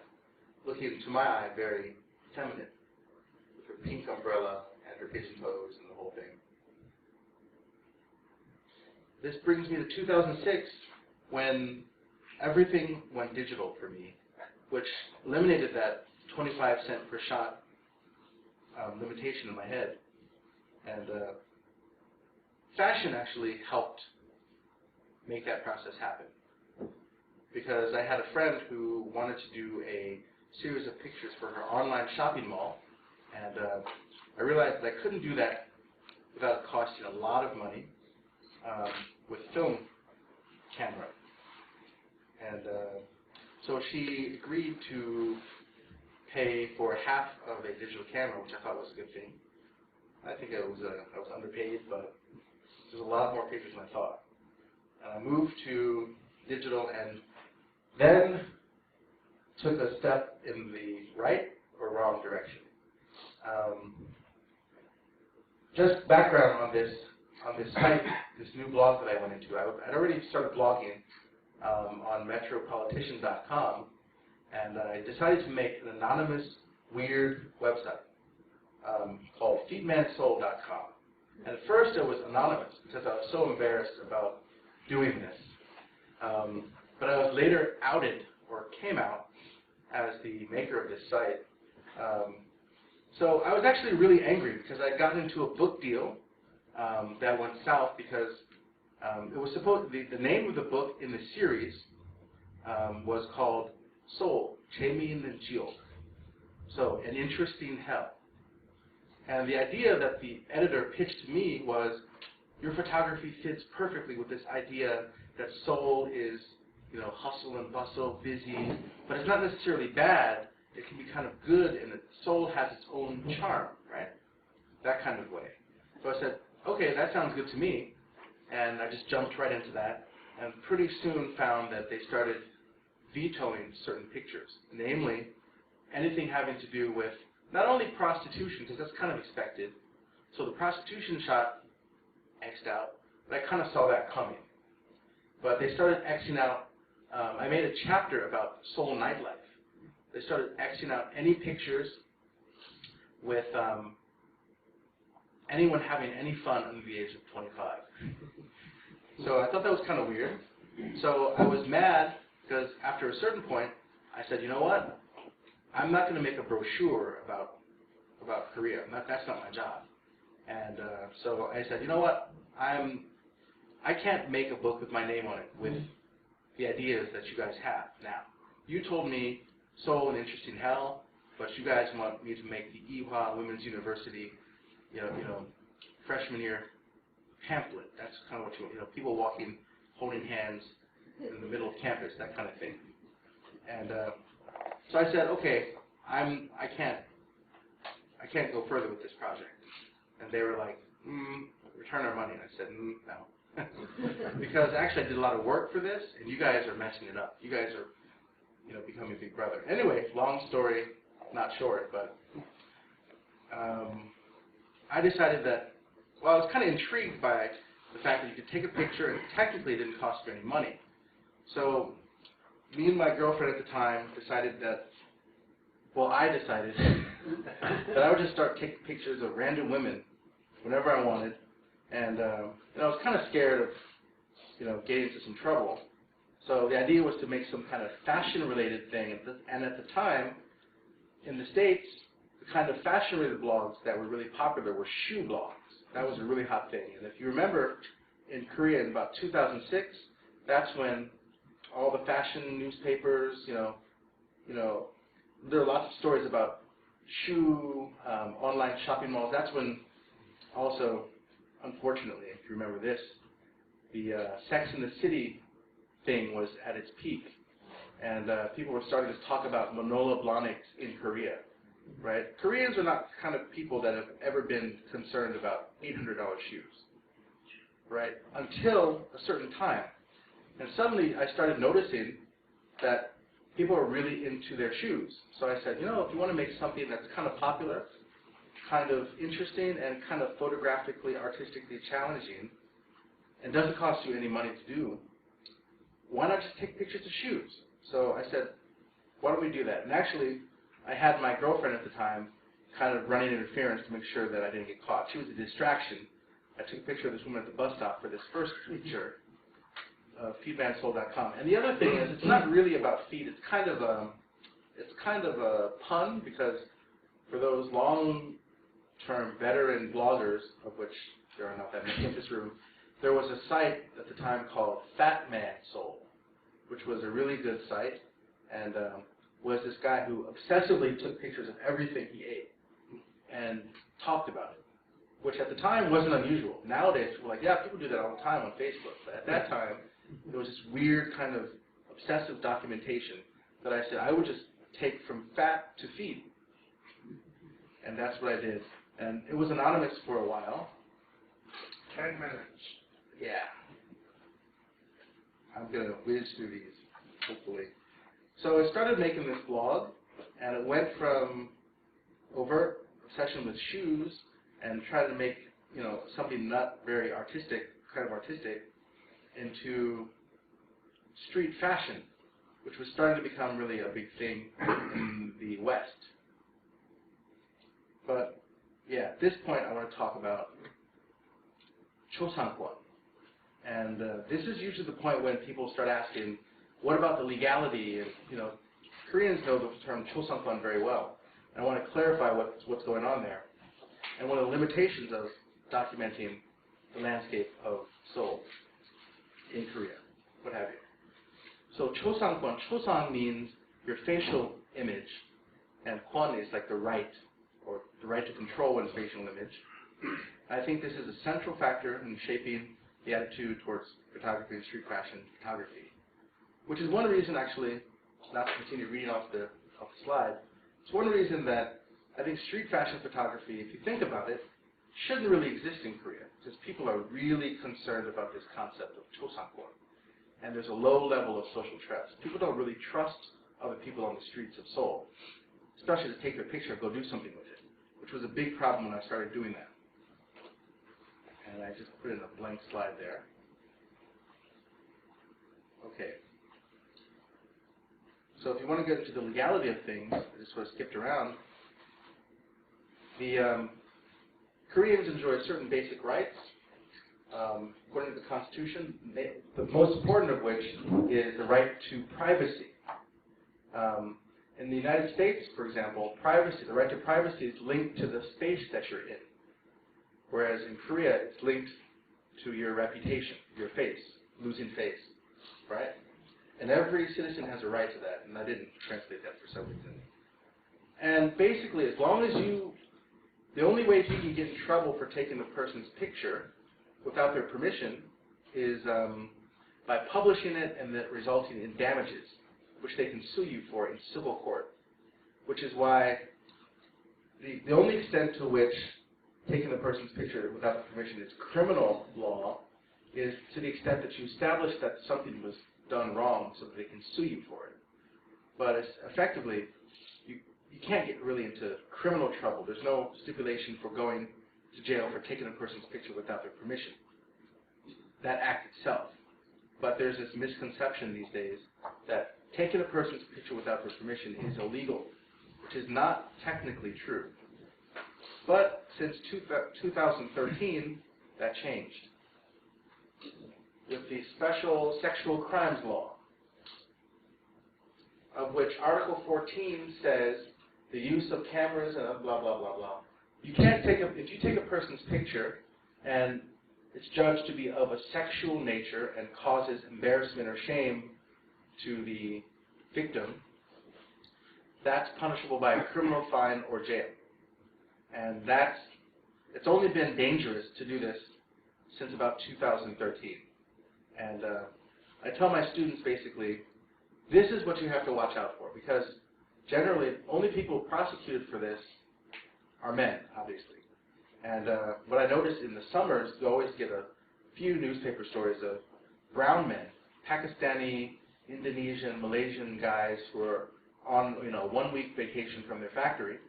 looking, to my eye, very feminine, with her pink umbrella and her pigeon toes and the whole thing. This brings me to 2006, when everything went digital for me, which eliminated that 25 cent per shot limitation in my head. And fashion actually helped make that process happen. Because I had a friend who wanted to do a series of pictures for her online shopping mall, and I realized that I couldn't do that without costing a lot of money with film camera. And so she agreed to pay for half of a digital camera, which I thought was a good thing. I think I was underpaid, but there's a lot more pictures than I thought. And I moved to digital and then took a step in the right or wrong direction. Just background on this site, this new blog that I went into. I'd already started blogging on metropolitan.com, and I decided to make an anonymous, weird website called feedmansoul.com. And at first it was anonymous because I was so embarrassed about doing this. But I was later outed, or came out, as the maker of this site. So I was actually really angry because I got into a book deal that went south because it was supposed, the name of the book in the series was called Seoul, Chaemin and Jiok. So, An Interesting Hell. And the idea that the editor pitched to me was, your photography fits perfectly with this idea that Seoul is, hustle and bustle, busy, but it's not necessarily bad. it can be kind of good, and that Seoul has its own charm, right? That kind of way. So I said, okay, that sounds good to me, and I just jumped right into that, and pretty soon found that they started vetoing certain pictures, namely anything having to do with not only prostitution, because that's kind of expected. So the prostitution shot X'd out, but I kind of saw that coming. But they started Xing out, I made a chapter about Seoul nightlife. They started Xing out any pictures with anyone having any fun under the age of 25. So I thought that was kind of weird. So I was mad because after a certain point, I said, you know what? I'm not going to make a brochure about Korea. That's not my job. And so I said, you know what? I can't make a book with my name on it with the ideas that you guys have now. You told me Seoul, an interesting hell, but you guys want me to make the Ewha Women's University, freshman year pamphlet. That's kind of what you want. People walking, holding hands in the middle of campus, that kind of thing. And so I said, okay, I can't go further with this project. And they were like, return our money. And I said, no. Because actually I did a lot of work for this, and you guys are messing it up. You guys are, becoming Big Brother. Anyway, long story, not short, but I decided that, I was kind of intrigued by the fact that you could take a picture and technically it didn't cost you any money. So me and my girlfriend at the time decided that, I decided that I would just start taking pictures of random women whenever I wanted. And I was kind of scared of, getting into some trouble. So the idea was to make some kind of fashion-related thing. And at the time, in the States, the kind of fashion-related blogs that were really popular were shoe blogs. That was a really hot thing. And if you remember, in Korea in about 2006, that's when all the fashion newspapers, there are lots of stories about shoe, online shopping malls. That's when also, unfortunately, if you remember this, the Sex and the City thing was at its peak. And people were starting to talk about Manola Blahniks in Korea, right? Koreans are not the kind of people that have ever been concerned about $800 shoes, right? Until a certain time. And suddenly I started noticing that people are really into their shoes. So I said, if you want to make something that's kind of popular, kind of interesting, and kind of photographically, artistically challenging, and doesn't cost you any money to do, why not just take pictures of shoes? So I said, why don't we do that? And actually, I had my girlfriend at the time kind of running interference to make sure that I didn't get caught. She was a distraction. I took a picture of this woman at the bus stop for this first picture of feedmansoul.com. And the other thing is, it's not really about feet. It's kind of a pun, because for those long-term veteran bloggers, of which there are not that many in this room, there was a site at the time called Fat Man Soul, which was a really good site, and was this guy who obsessively took pictures of everything he ate and talked about it, which at the time wasn't unusual. Nowadays, we're like, yeah, people do that all the time on Facebook. But at that time, there was this weird kind of obsessive documentation that I said I would just take from fat to feed. And that's what I did. And it was anonymous for a while. 10 minutes. Yeah. I'm going to whiz through these, hopefully. So I started making this blog, and it went from overt obsession with shoes and trying to make, something not very artistic, kind of artistic, into street fashion, which was starting to become really a big thing in the West. But, yeah, at this point I want to talk about chosankwon. And this is usually the point when people start asking, what about the legality? And, Koreans know the term chosankwon very well. And I want to clarify what's going on there. And one of the limitations of documenting the landscape of Seoul in Korea, what have you. So chosankwon, chosang means your facial image, and kwon is like the right, or the right to control one's facial image. I think this is a central factor in shaping the attitude towards photography and street fashion photography, which is one reason, actually, not to continue reading off the slide, It's one reason that I think street fashion photography, if you think about it, shouldn't really exist in Korea, because people are really concerned about this concept of chosankwan. And there's a low level of social trust. People don't really trust other people on the streets of Seoul, especially to take their picture and go do something with it, which was a big problem when I started doing that. And I just put in a blank slide there. Okay. So if you want to get into the legality of things, I just sort of skipped around. The Koreans enjoy certain basic rights, according to the Constitution, the most important of which is the right to privacy. In the United States, for example, the right to privacy is linked to the space that you're in, whereas in Korea, it's linked to your reputation, your face, losing face, right? And every citizen has a right to that, and I didn't translate that for some reason. And basically, as long as the only way you can get in trouble for taking the person's picture without their permission is by publishing it and that resulting in damages, which they can sue you for in civil court. Which is why the only extent to which taking the person's picture without the permission is criminal law is to the extent that you establish that something was done wrong so that they can sue you for it. But it's effectively, you can't get really into criminal trouble. There's no stipulation for going to jail for taking a person's picture without their permission. That act itself. But there's this misconception these days that taking a person's picture without their permission is illegal, which is not technically true. But since 2013, that changed with the special sexual crimes law, of which Article 14 says the use of cameras and blah, blah, blah, blah. You can't if you take a person's picture and it's judged to be of a sexual nature and causes embarrassment or shame to the victim, that's punishable by a criminal fine or jail. And it's only been dangerous to do this since about 2013. And I tell my students basically, this is what you have to watch out for, because generally only people prosecuted for this are men, obviously. And what I noticed in the summers, you always get a few newspaper stories of brown men, Pakistani, Indonesian, Malaysian guys who are on 1 week vacation from their factory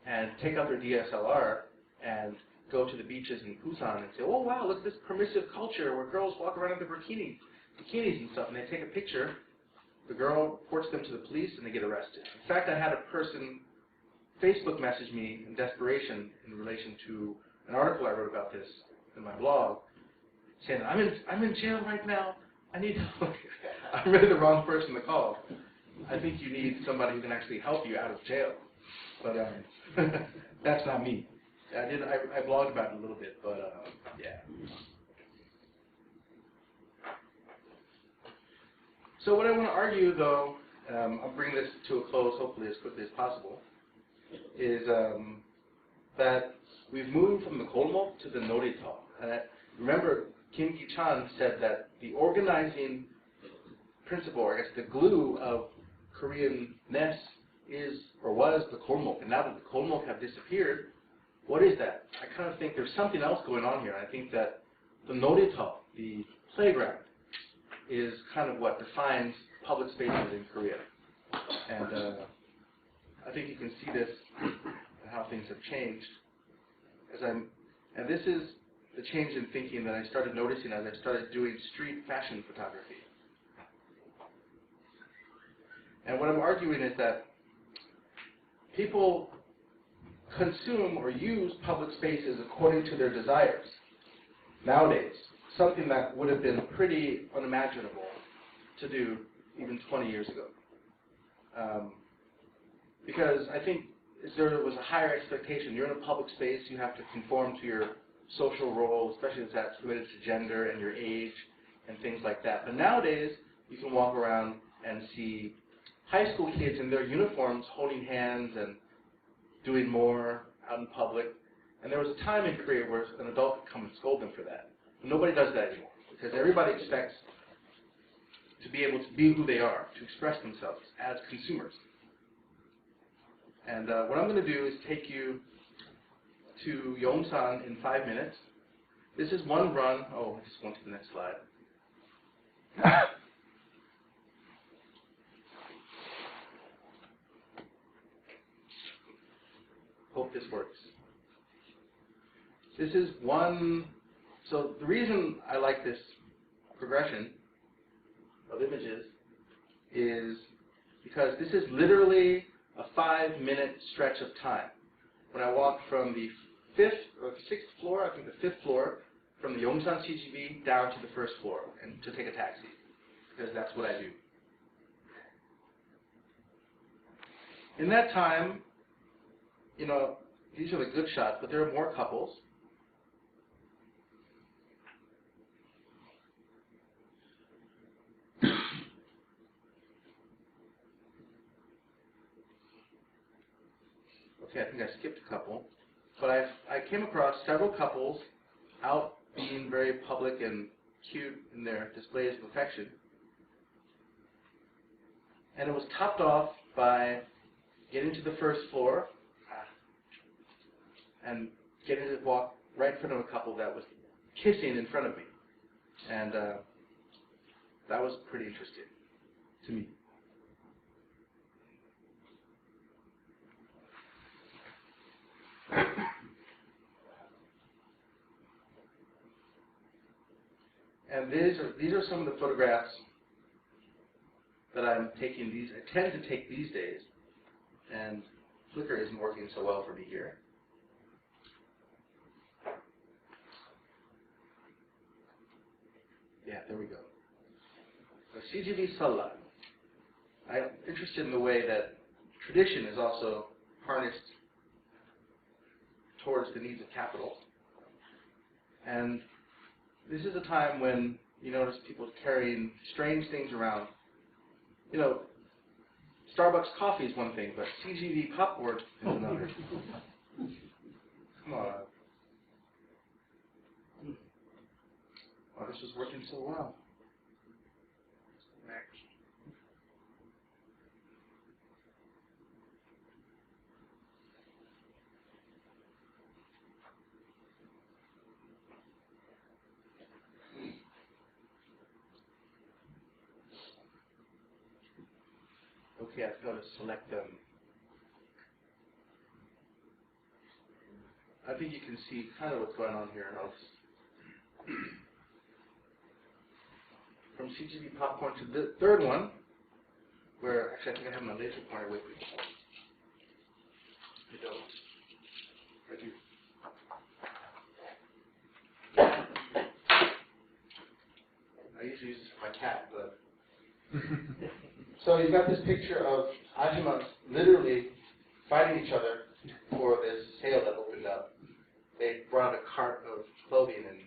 and take out their DSLR and go to the beaches in Busan and say, oh wow, look at this permissive culture where girls walk around in their bikinis and stuff, and they take a picture. The girl reports them to the police and they get arrested. In fact, I had a person Facebook message me in desperation in relation to an article I wrote about this in my blog, saying, I'm in jail right now. I need help. I'm really the wrong person to call. I think you need somebody who can actually help you out of jail. But that's not me. I blogged about it a little bit, but yeah. So what I want to argue, though, I'll bring this to a close, hopefully as quickly as possible, is that we've moved from the golmok to the norito. And remember, Kim Ki-chan said that the organizing principle, or I guess the glue of Korean-ness is, or was, the golmok. And now that the golmok have disappeared, what is that? I kind of think there's something else going on here. I think that the norito, the playground, is kind of what defines public spaces in Korea. And I think you can see this and how things have changed. And this is the change in thinking that I started noticing as I started doing street fashion photography. And what I'm arguing is that people consume or use public spaces according to their desires nowadays, something that would have been pretty unimaginable to do even 20 years ago. Because I think there was a higher expectation. You're in a public space, you have to conform to your social role, especially if that's related to gender and your age and things like that. But nowadays, you can walk around and see high school kids in their uniforms holding hands and doing more out in public. And there was a time in Korea where an adult could come and scold them for that. But nobody does that anymore, because everybody expects to be able to be who they are, to express themselves as consumers. And what I'm going to do is take you to Yongsan in 5 minutes. This is one run. Oh, I just went to the next slide. Hope this works. This is one. So the reason I like this progression of images is because this is literally a 5-minute stretch of time. When I walk from the 5th or 6th floor, I think the 5th floor, from the Yongsan CGV down to the 1st floor and to take a taxi, because that's what I do. In that time, you know, these are the good shots, but there are more couples. Okay, I think I skipped a couple. But I came across several couples out being very public and cute in their displays of affection. And it was topped off by getting to the 1st floor and getting to walk right in front of a couple that was kissing in front of me. And that was pretty interesting to me. And these are some of the photographs that I'm taking. I tend to take these days, and Flickr isn't working so well for me here. Yeah, there we go. So CGV Salla. I'm interested in the way that tradition is also harnessed towards the needs of capital. And this is a time when you notice people carrying strange things around. You know, Starbucks coffee is one thing, but CGV popcorn is another. Come on. Oh, this was working so well. Next. Okay, I've got to select them. I think you can see kind of what's going on here. From CGV popcorn to the 3rd one, where actually I think I have my laser pointer with me. I don't. I do. I usually use this for my cat, but. So you've got this picture of ajumas literally fighting each other for this sale that opened up. They brought a cart of clothing, and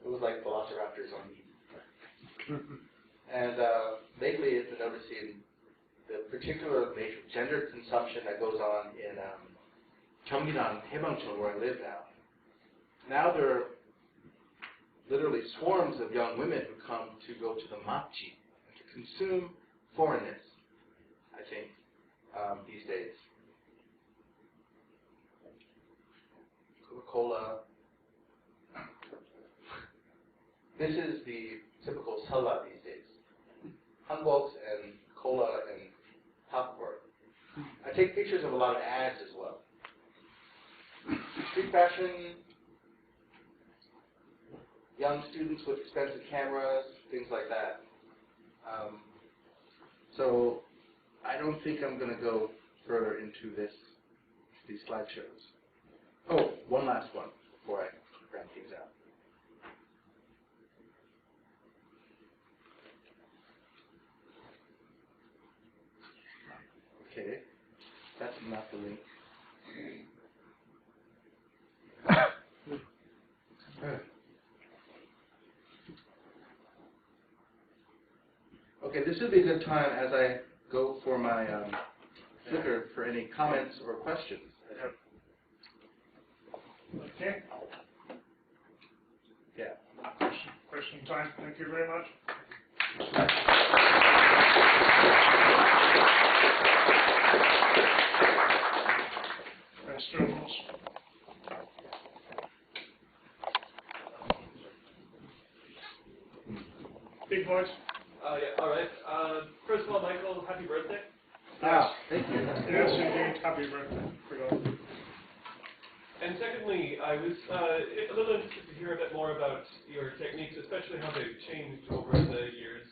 it was like velociraptors on meat. And lately, I've been noticing the particular nature of gender consumption that goes on in Gyeonggi-nan, Haebangchon, where I live now. Now there are literally swarms of young women who come to go to the matchi and to consume foreignness, I think, these days. Coca-Cola. This is the typical salla these days. Hanboks and cola and popcorn. I take pictures of a lot of ads as well. Street fashion, young students with expensive cameras, things like that. So I don't think I'm going to go further into these slideshows. Oh, one last one before I round things out. Okay, that's not the link. Okay, this would be a good time as I go for my Flickr for any comments or questions. Okay. Yeah. Question time. Thank you very much. voice? Yeah, all right. First of all, Michael, happy birthday. Ah, thank you. Yes, indeed. Happy birthday. Forgot. And secondly, I was a little interested to hear a bit more about your techniques, especially how they've changed over the years.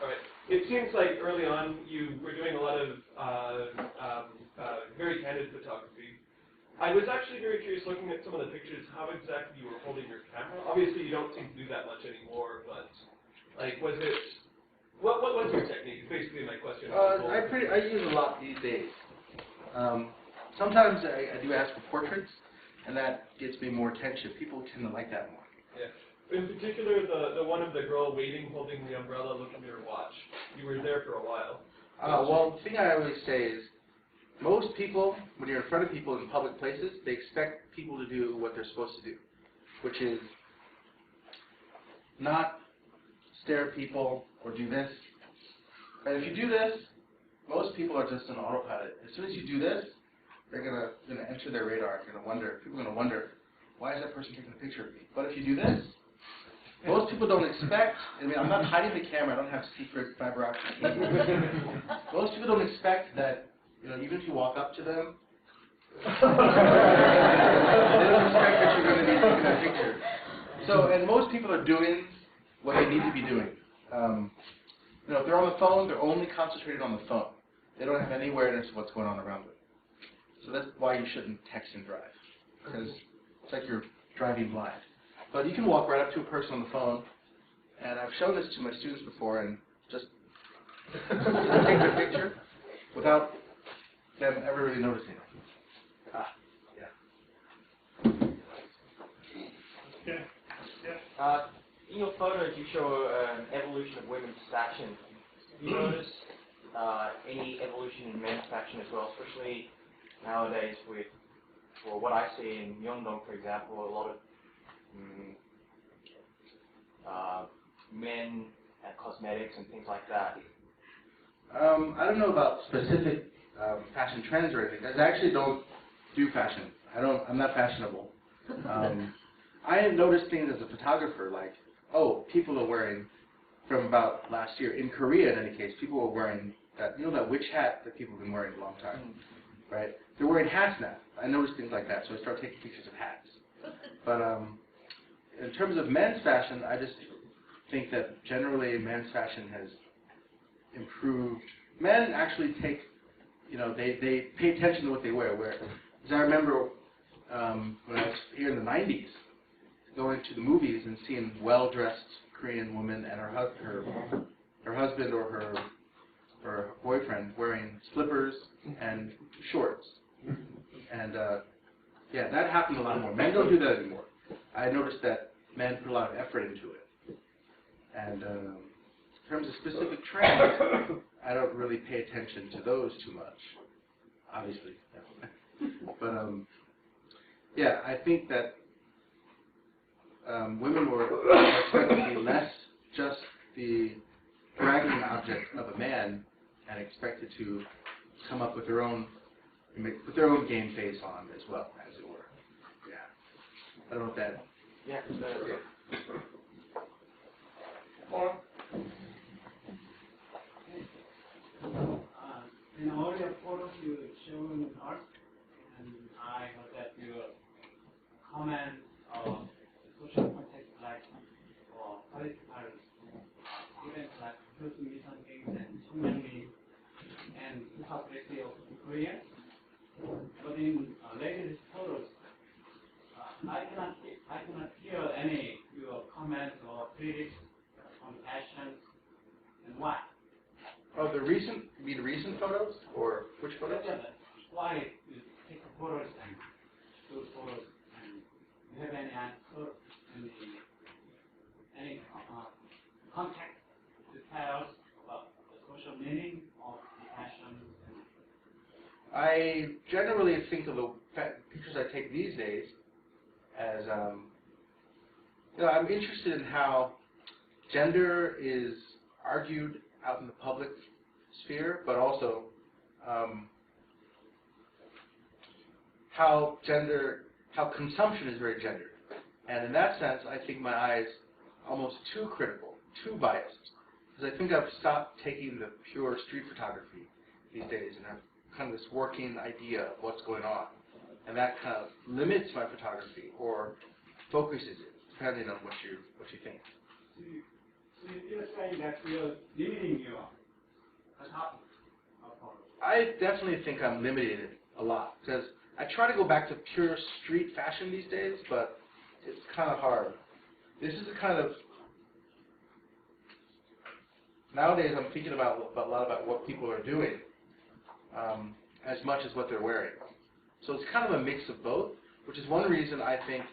All right. It seems like early on you were doing a lot of very candid photography. I was actually very curious looking at some of the pictures, how exactly you were holding your camera. Obviously, you don't seem to do that much anymore, but like, was it? What was your technique? Is basically my question. I use a lot these days. Sometimes I do ask for portraits, and that gets me more attention. People tend to like that more. Yeah. In particular, the one of the girl waiting, holding the umbrella, looking at her watch. You were there for a while. Well, the thing I always say is, most people, when you're in front of people in public places, they expect people to do what they're supposed to do, which is not stare at people or do this. And if you do this, most people are just on autopilot. As soon as you do this, they're gonna enter their radar. People are gonna wonder, why is that person taking a picture of me? But if you do this, most people don't expect. I mean, I'm not hiding the camera. I don't have secret fiber optic cable. Most people don't expect that. Even if you walk up to them, they don't expect that you're going to be taking a picture. So, and most people are doing what they need to be doing. If they're on the phone, they're only concentrated on the phone. They don't have any awareness of what's going on around them. So that's why you shouldn't text and drive, because it's like you're driving blind. But you can walk right up to a person on the phone, and I've shown this to my students before, and just take their picture without them ever really noticing it. Yeah. In your photos, you show an evolution of women's fashion. Have you noticed any evolution in men's fashion as well, especially nowadays with, well, what I see in Myeongdong, for example, a lot of men and cosmetics and things like that. I don't know about specific fashion trends or anything, because I actually don't do fashion. I'm not fashionable. I have noticed things as a photographer, like, people are wearing, from about last year, in Korea in any case, people were wearing that, that witch hat that people have been wearing a long time, right? They're wearing hats now. I noticed things like that, so I started taking pictures of hats. But in terms of men's fashion, I just think that generally men's fashion has improved. Men actually take, they pay attention to what they wear. As I remember when I was here in the 90s, going to the movies and seeing well-dressed Korean woman and her husband or her boyfriend wearing slippers and shorts. And that happened a lot more. Men don't do that anymore. I noticed that men put a lot of effort into it. And in terms of specific trends, I don't really pay attention to those too much, obviously. But I think that women were expected to be less just the dragging object of a man and expected to come up with their own game face on as well, as it were. Yeah. I don't know if that. Yeah. Or in all your photos you shown art, and I heard that your comments of social context like political events like Kyoto meetings and Chungmyeong and hypocrisy of Korea. But in latest photos, I cannot hear any your comments or critics on fashion and why. Oh, you mean recent photos? Or which photos? Why you take photos and those photos, and you have any answer, any context to tell us about the social meaning of the fashion? I generally think of the pictures I take these days as, I'm interested in how gender is argued out in the public sphere, but also how consumption is very gendered. And in that sense, I think my eye is almost too critical too biased. Because I think I've stopped taking the pure street photography these days, and I've kind of this working idea of what's going on. And that kind of limits my photography or focuses it, depending on what you think. So you're saying that you're limiting your photography? I definitely think I'm limiting it a lot, because I try to go back to pure street fashion these days, but it's kind of hard. This is a kind of, nowadays I'm thinking about a lot about what people are doing as much as what they're wearing. So it's kind of a mix of both, which is one reason I think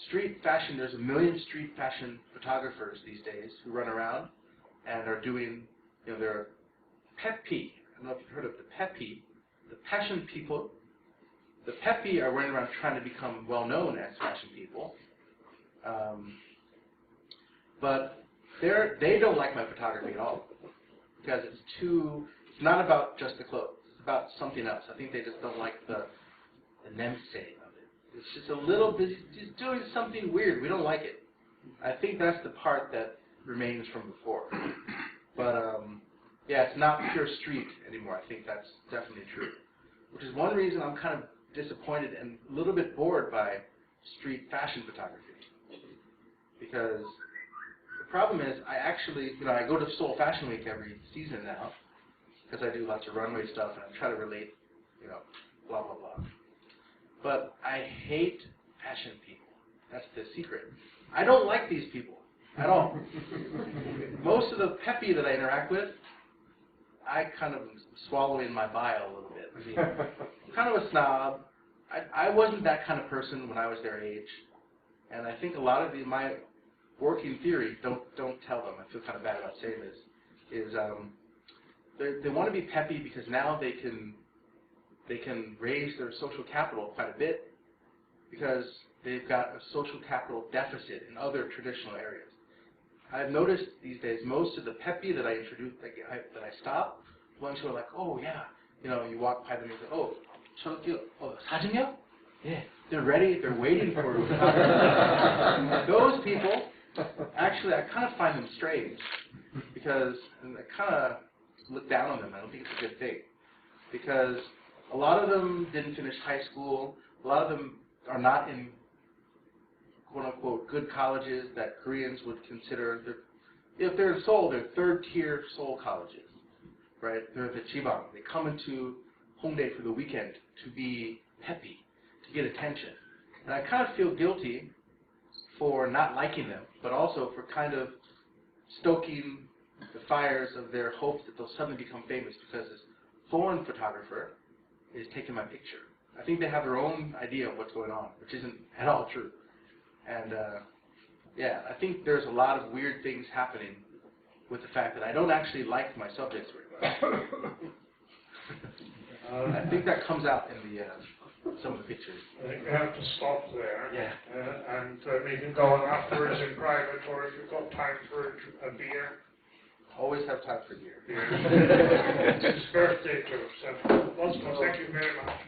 street fashion, there's a million street fashion photographers these days who run around and are doing, they're peppy. I don't know if you've heard of the peppy, the passion people. The peppy are running around trying to become well known as fashion people. But they don't like my photography at all, because it's not about just the clothes. It's about something else. I think they just don't like the namesake of it. It's just a little bit, he's doing something weird. We don't like it. I think that's the part that remains from before. But yeah, it's not pure street anymore. I think that's definitely true. Which is one reason I'm kind of disappointed and a little bit bored by street fashion photography. Because the problem is, I actually, I go to Seoul Fashion Week every season now, because I do lots of runway stuff and I try to relate, blah, blah, blah. But I hate fashion people. That's the secret. I don't like these people at all. Most of the peppy that I interact with, I kind of swallow in my bile a little bit. I mean, I'm kind of a snob. I wasn't that kind of person when I was their age. And I think a lot of my working theory, don't tell them, I feel kind of bad about saying this, is they want to be peppy because now they can raise their social capital quite a bit, because they've got a social capital deficit in other traditional areas. I've noticed these days most of the peppy that I introduce, that I stop, ones who are like, oh yeah, you walk by them and you say, oh, 사진이요? Yeah, they're ready, they're waiting for it. Those people, actually, I kind of find them strange, because I kind of look down on them. I don't think it's a good thing, because a lot of them didn't finish high school. A lot of them are not in quote-unquote good colleges that Koreans would consider. If they're in Seoul, they're third-tier Seoul colleges, right? They're the Jibang. They come into Hongdae for the weekend to be peppy, to get attention. And I kind of feel guilty for not liking them, but also for kind of stoking the fires of their hopes that they'll suddenly become famous because this foreign photographer is taking my picture. I think they have their own idea of what's going on, which isn't at all true. And yeah, I think there's a lot of weird things happening with the fact that I don't actually like my subjects very much. I think that comes out in some of the pictures. I think we have to stop there. Yeah. And we can go on afterwards in private, or if you've got time for a beer. Always have time for beer. It's his birthday too, so once more, thank you very much.